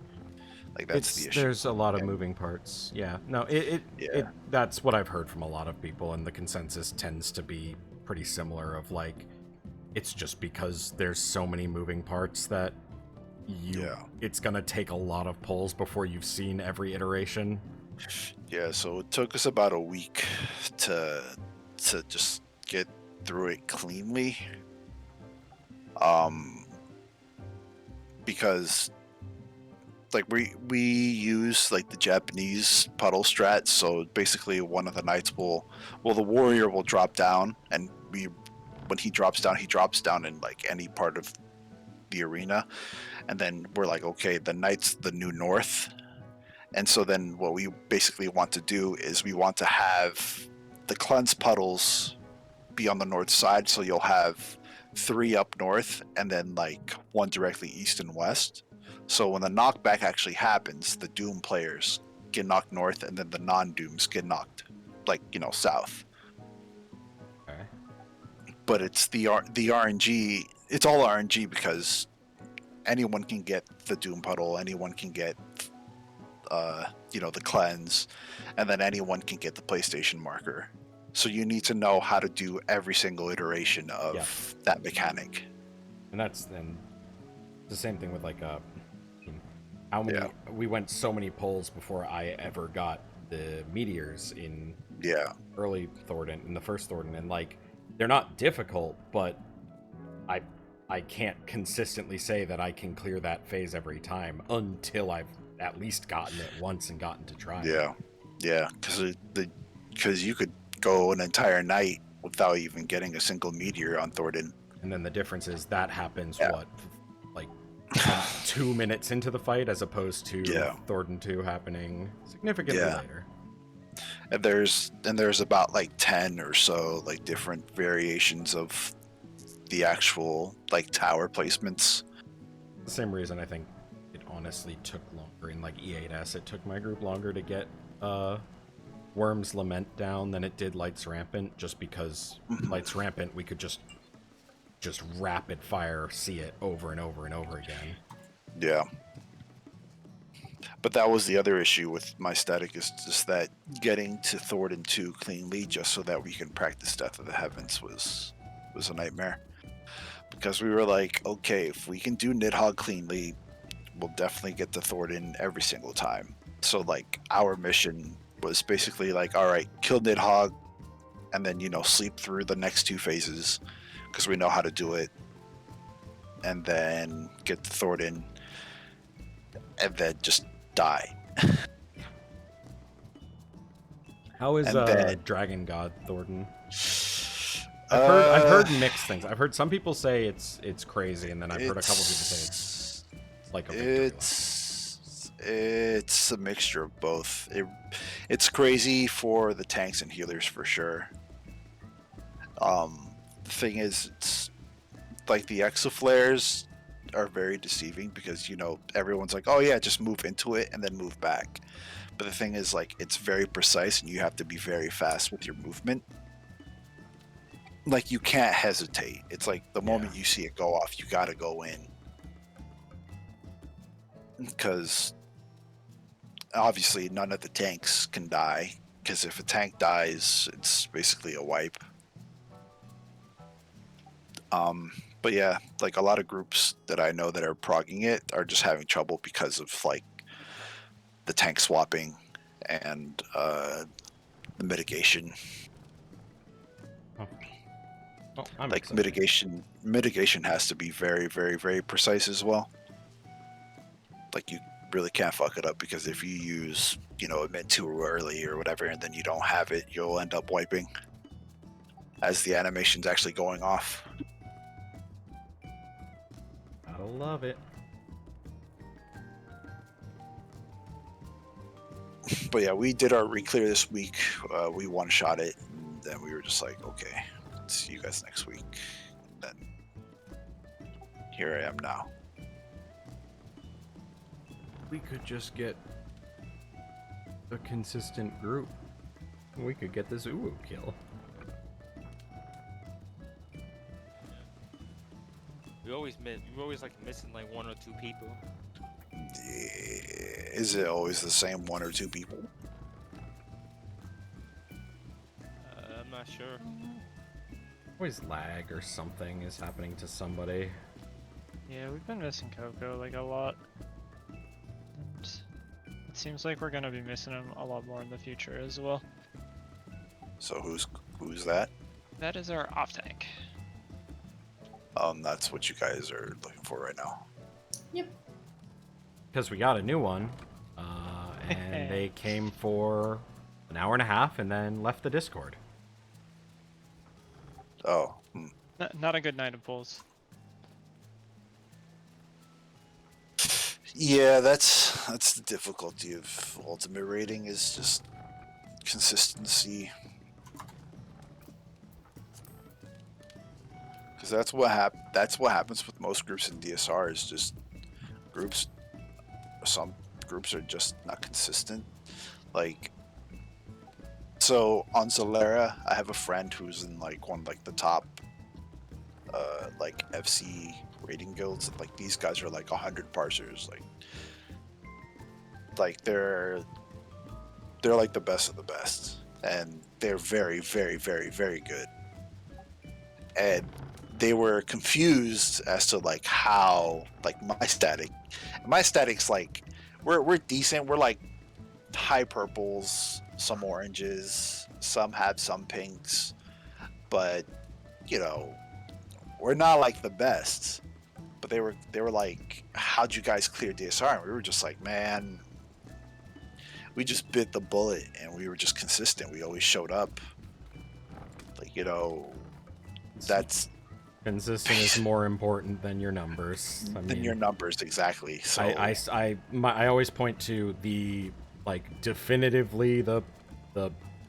Speaker 8: Like that's the issue.
Speaker 1: There's a lot of moving parts. Yeah. No, that's what I've heard from a lot of people, and the consensus tends to be pretty similar of like, it's just because there's so many moving parts that it's gonna take a lot of pulls before you've seen every iteration.
Speaker 8: Yeah, so it took us about a week to just get through it cleanly. Because like we use like the Japanese puddle strat. So basically, one of the knights the warrior will drop down, and when he drops down in like any part of the arena, and then we're like, okay, the knight's the new north, and so then what we basically want to do is we want to have the cleanse puddles be on the north side, so you'll have 3 up north and then like 1 directly east and west. So when the knockback actually happens, the Doom players get knocked north, and then the non-Dooms get knocked, like, south.
Speaker 1: Okay.
Speaker 8: But it's the RNG. It's all RNG because anyone can get the Doom puddle, anyone can get the cleanse, and then anyone can get the PlayStation marker. So you need to know how to do every single iteration of that mechanic.
Speaker 1: And that's then the same thing with like how many we went so many polls before I ever got the meteors in early Thornton, in the first Thornton, and like they're not difficult, but I can't consistently say that I can clear that phase every time until I've at least gotten it once and gotten to try it.
Speaker 8: Yeah, because you could go an entire night without even getting a single meteor on Thornton.
Speaker 1: And then the difference is that happens like 2 minutes into the fight, as opposed to Thornton 2 happening significantly later.
Speaker 8: And there's about like 10 or so like different variations of the actual like tower placements.
Speaker 1: The same reason I think it honestly took longer in like E8S. It took my group longer to get Worm's Lament down than it did Lights Rampant, just because Lights Rampant we could just rapid fire see it over and over and over again.
Speaker 8: Yeah. But that was the other issue with my static, is just that getting to Thornton 2 cleanly just so that we can practice Death of the Heavens was a nightmare. Because we were like, okay, if we can do Nidhogg cleanly, we'll definitely get to Thornton every single time. So like our mission was basically like, all right, kill Nidhogg, and then sleep through the next 2 phases because we know how to do it, and then get to Thornton, and then just die.
Speaker 1: How is Dragon God Thornton? I've heard mixed things. I've heard some people say it's crazy, and then I've heard a couple people say it's like a victory lap.
Speaker 8: It's a mixture of both. It's crazy for the tanks and healers for sure. The thing is, it's like the exoflares are very deceiving because everyone's like, oh yeah, just move into it and then move back. But the thing is, like, it's very precise and you have to be very fast with your movement. Like, you can't hesitate. It's like the moment you see it go off, you gotta go in. Because obviously none of the tanks can die, because if a tank dies, it's basically a wipe. But yeah, like a lot of groups that I know that are progging it are just having trouble because of like the tank swapping and the mitigation.
Speaker 1: Well, I'm
Speaker 8: like
Speaker 1: excited.
Speaker 8: mitigation has to be very, very, very precise as well. Like, you really can't fuck it up, because if you use it too early or whatever, and then you don't have it, you'll end up wiping as the animation's actually going off.
Speaker 1: I love it.
Speaker 8: But yeah, we did our re-clear this week. We one-shot it, and then we were just like, okay, see you guys next week. And then here I am now.
Speaker 1: We could just get a consistent group. We could get this UwU kill.
Speaker 4: We always like missing like 1 or 2 people.
Speaker 8: Is it always the same 1 or 2 people?
Speaker 4: I'm not sure.
Speaker 1: Always lag or something is happening to somebody.
Speaker 2: Yeah, we've been missing Coco like a lot. And it seems like we're gonna be missing him a lot more in the future as well.
Speaker 8: So who's that?
Speaker 2: That is our off tank.
Speaker 8: That's what you guys are looking for right now.
Speaker 6: Yep.
Speaker 1: because we got a new one, and they came for an hour and a half and then left the Discord.
Speaker 8: Oh.
Speaker 2: Not a good night of pulls.
Speaker 8: Yeah, that's the difficulty of ultimate rating is just consistency. Because that's what happens with most groups in DSR is just groups. Some groups are just not consistent. Like, so on Zalera, I have a friend who's in like one of like the top, like FC rating guilds. Like these guys are like 100 parsers. Like they're like the best of the best, and they're very, very, very, very good. And they were confused as to like how like my static's like we're decent. We're like high purples, some oranges, some have some pinks, but you know we're not like the best. But they were like, how'd you guys clear DSR? And we were just like, man, we just bit the bullet and we were just consistent. We always showed up. Like, you know, that's
Speaker 1: Consistent is more important than your numbers.
Speaker 8: than your numbers, exactly. So
Speaker 1: I always point to the like definitively the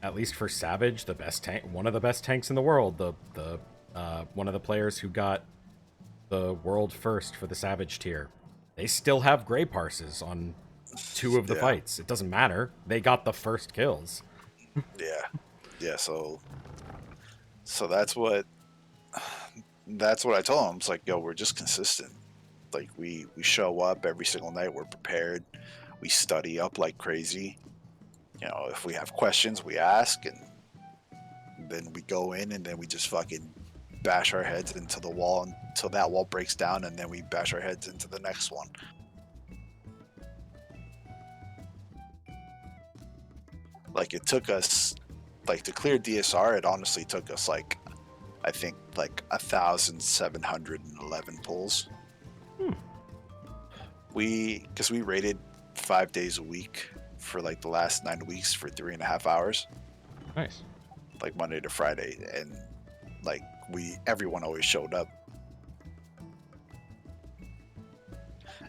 Speaker 1: at least for Savage, the best tank, one of the best tanks in the world. The one of the players who got the world first for the Savage tier. They still have gray parses on 2 of the fights. It doesn't matter. They got the first kills.
Speaker 8: yeah. So that's what I told them. It's like, yo, we're just consistent. Like we show up every single night. We're prepared. We study up like crazy. You know, if we have questions, we ask, and then we go in, and then we just fucking bash our heads into the wall until that wall breaks down, and then we bash our heads into the next one. Like it took us, like to clear DSR, it honestly took us like, I think like 1,711 pulls. Because we rated 5 days a week for like the last 9 weeks for 3.5 hours.
Speaker 1: Nice.
Speaker 8: Like Monday to Friday, and like everyone always showed up.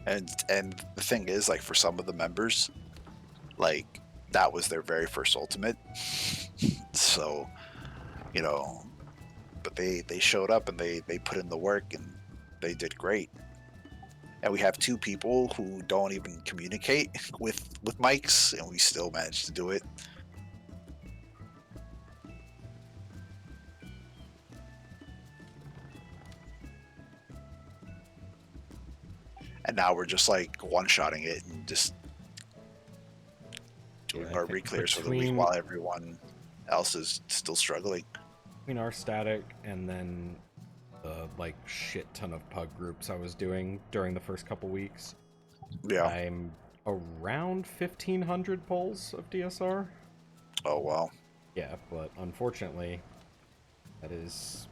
Speaker 8: And the thing is, like for some of the members, like that was their very first ultimate. So, you know, but they showed up and they put in the work and they did great. And we have 2 people who don't even communicate with mics, and we still managed to do it. And now we're just like one-shotting it and just doing our reclears for the week while everyone else is still struggling.
Speaker 1: Between our static and then the like shit ton of pug groups I was doing during the first couple weeks, I'm around 1,500 pulls of DSR.
Speaker 8: Oh wow.
Speaker 1: Yeah, but unfortunately, that is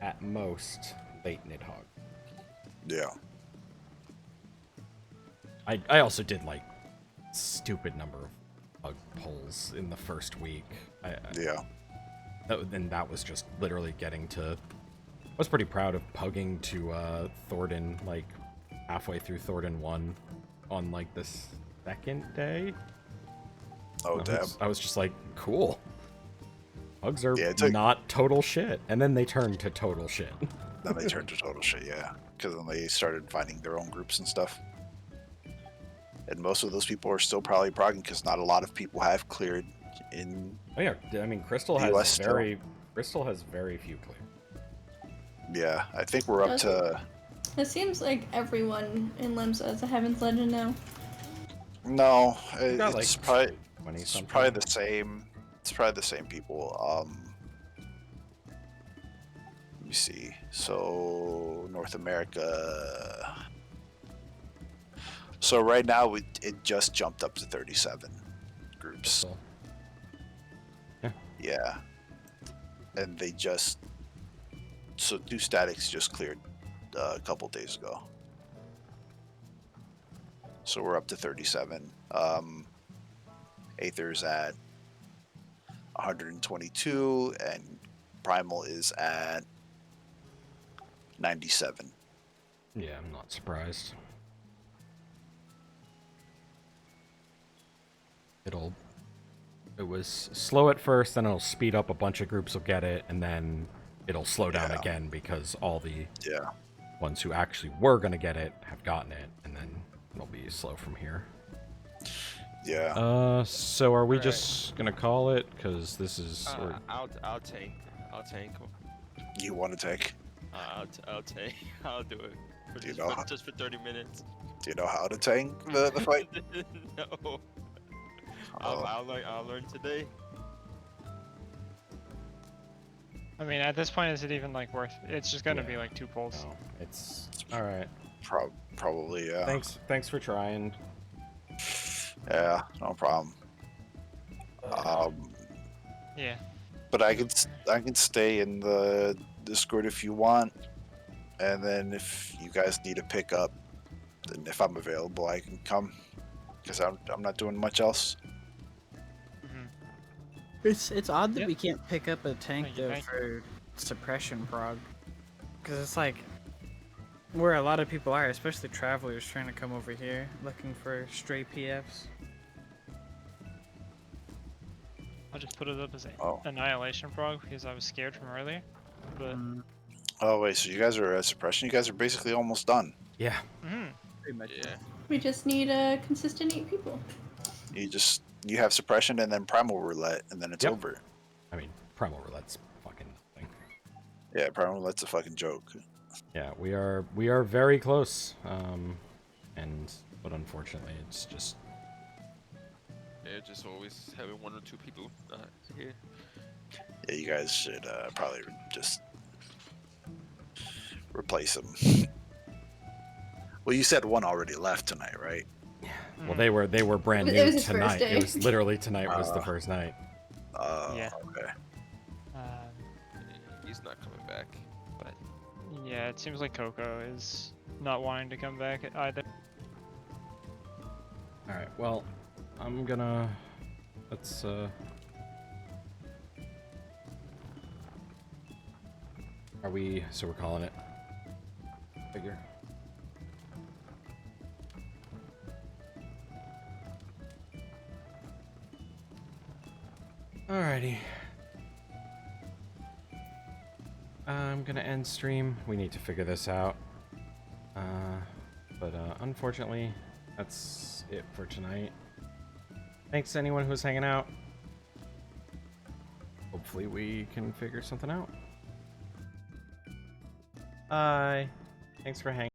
Speaker 1: at most late Nidhogg.
Speaker 8: Yeah.
Speaker 1: I also did like stupid number of pug pulls in the first week. And that was just literally getting to. I was pretty proud of pugging to Thornton like halfway through Thornton 1 on like the second day.
Speaker 8: Oh damn!
Speaker 1: I was just like, cool. Pugs are
Speaker 8: like,
Speaker 1: not total shit, and then they turned to total shit.
Speaker 8: Then they turned to total shit, yeah, because then they started finding their own groups and stuff. And most of those people are still probably progging because not a lot of people have cleared in.
Speaker 1: Oh yeah, I mean Crystal has very few clear.
Speaker 8: Yeah, I think we're up to.
Speaker 6: It seems like everyone in Limsa is a Heaven's Legend now.
Speaker 8: No,
Speaker 1: it's
Speaker 8: probably the same. It's probably the same people. Let me see. So North America. So right now it just jumped up to 37 groups.
Speaker 1: Cool.
Speaker 8: Yeah. And they just. So Do Statics just cleared a couple days ago. so we're up to 37. Aether's at 122, and Primal is at 97.
Speaker 1: Yeah, I'm not surprised. It was slow at first, then it'll speed up, a bunch of groups will get it, and then it'll slow down
Speaker 8: Yeah.
Speaker 1: again because all the
Speaker 8: Yeah.
Speaker 1: ones who actually were going to get it have gotten it, and then it'll be slow from here.
Speaker 8: Yeah.
Speaker 1: So are we
Speaker 4: Alright.
Speaker 1: just going to call it? Because this is...
Speaker 4: I'll tank. I'll tank.
Speaker 8: You want to take?
Speaker 4: I'll tank. I'll do it. For
Speaker 8: Do you
Speaker 4: just,
Speaker 8: know
Speaker 4: for,
Speaker 8: how-
Speaker 4: just for 30 minutes.
Speaker 8: Do you know how to tank the fight?
Speaker 4: No.
Speaker 8: Oh.
Speaker 4: I'll learn today.
Speaker 2: I mean, at this point, is it even like worth? It's just gonna be
Speaker 1: Yeah.
Speaker 2: like 2 pulls.
Speaker 1: No, it's... Alright.
Speaker 8: Probably, yeah.
Speaker 1: Thanks for trying.
Speaker 8: Yeah, no problem.
Speaker 2: Yeah.
Speaker 8: But I can stay in the Discord if you want, and then if you guys need a pickup, then if I'm available, I can come, because I'm not doing much else.
Speaker 7: It's odd that
Speaker 2: Yep.
Speaker 7: we can't pick up a tank
Speaker 2: Thank you,
Speaker 7: though
Speaker 2: thank
Speaker 7: for suppression prog, because it's like where a lot of people are, especially travelers trying to come over here looking for stray PFs.
Speaker 2: I'll just put it up as a
Speaker 8: Oh.
Speaker 2: annihilation prog because I was scared from earlier. But
Speaker 8: Oh wait, so you guys are at suppression? You guys are basically almost done.
Speaker 1: Yeah.
Speaker 7: Pretty much.
Speaker 4: Yeah.
Speaker 6: We just need a consistent 8 people.
Speaker 8: You have suppression and then primal roulette, and then it's
Speaker 1: Yep.
Speaker 8: over.
Speaker 1: I mean, Primal Roulette's fucking nothing.
Speaker 8: Yeah, primal roulette's a fucking joke.
Speaker 1: Yeah, we are very close. But unfortunately, it's just...
Speaker 4: Yeah, just always having 1 or 2 people here.
Speaker 8: Yeah, you guys should probably just replace them. Well, you said one already left tonight, right?
Speaker 1: Well, they were brand
Speaker 6: It
Speaker 1: new
Speaker 6: was his first
Speaker 1: tonight.
Speaker 6: day.
Speaker 1: It was literally tonight was the first night.
Speaker 2: Yeah.
Speaker 8: Okay.
Speaker 4: He's not coming back. But
Speaker 2: Yeah, it seems like Coco is not wanting to come back either.
Speaker 1: All right. Well, I'm gonna... Let's Are we... So we're calling it? Figure. Alrighty. I'm gonna end stream. We need to figure this out. But unfortunately, that's it for tonight. Thanks to anyone who's hanging out. Hopefully we can figure something out. Bye. Thanks for hanging.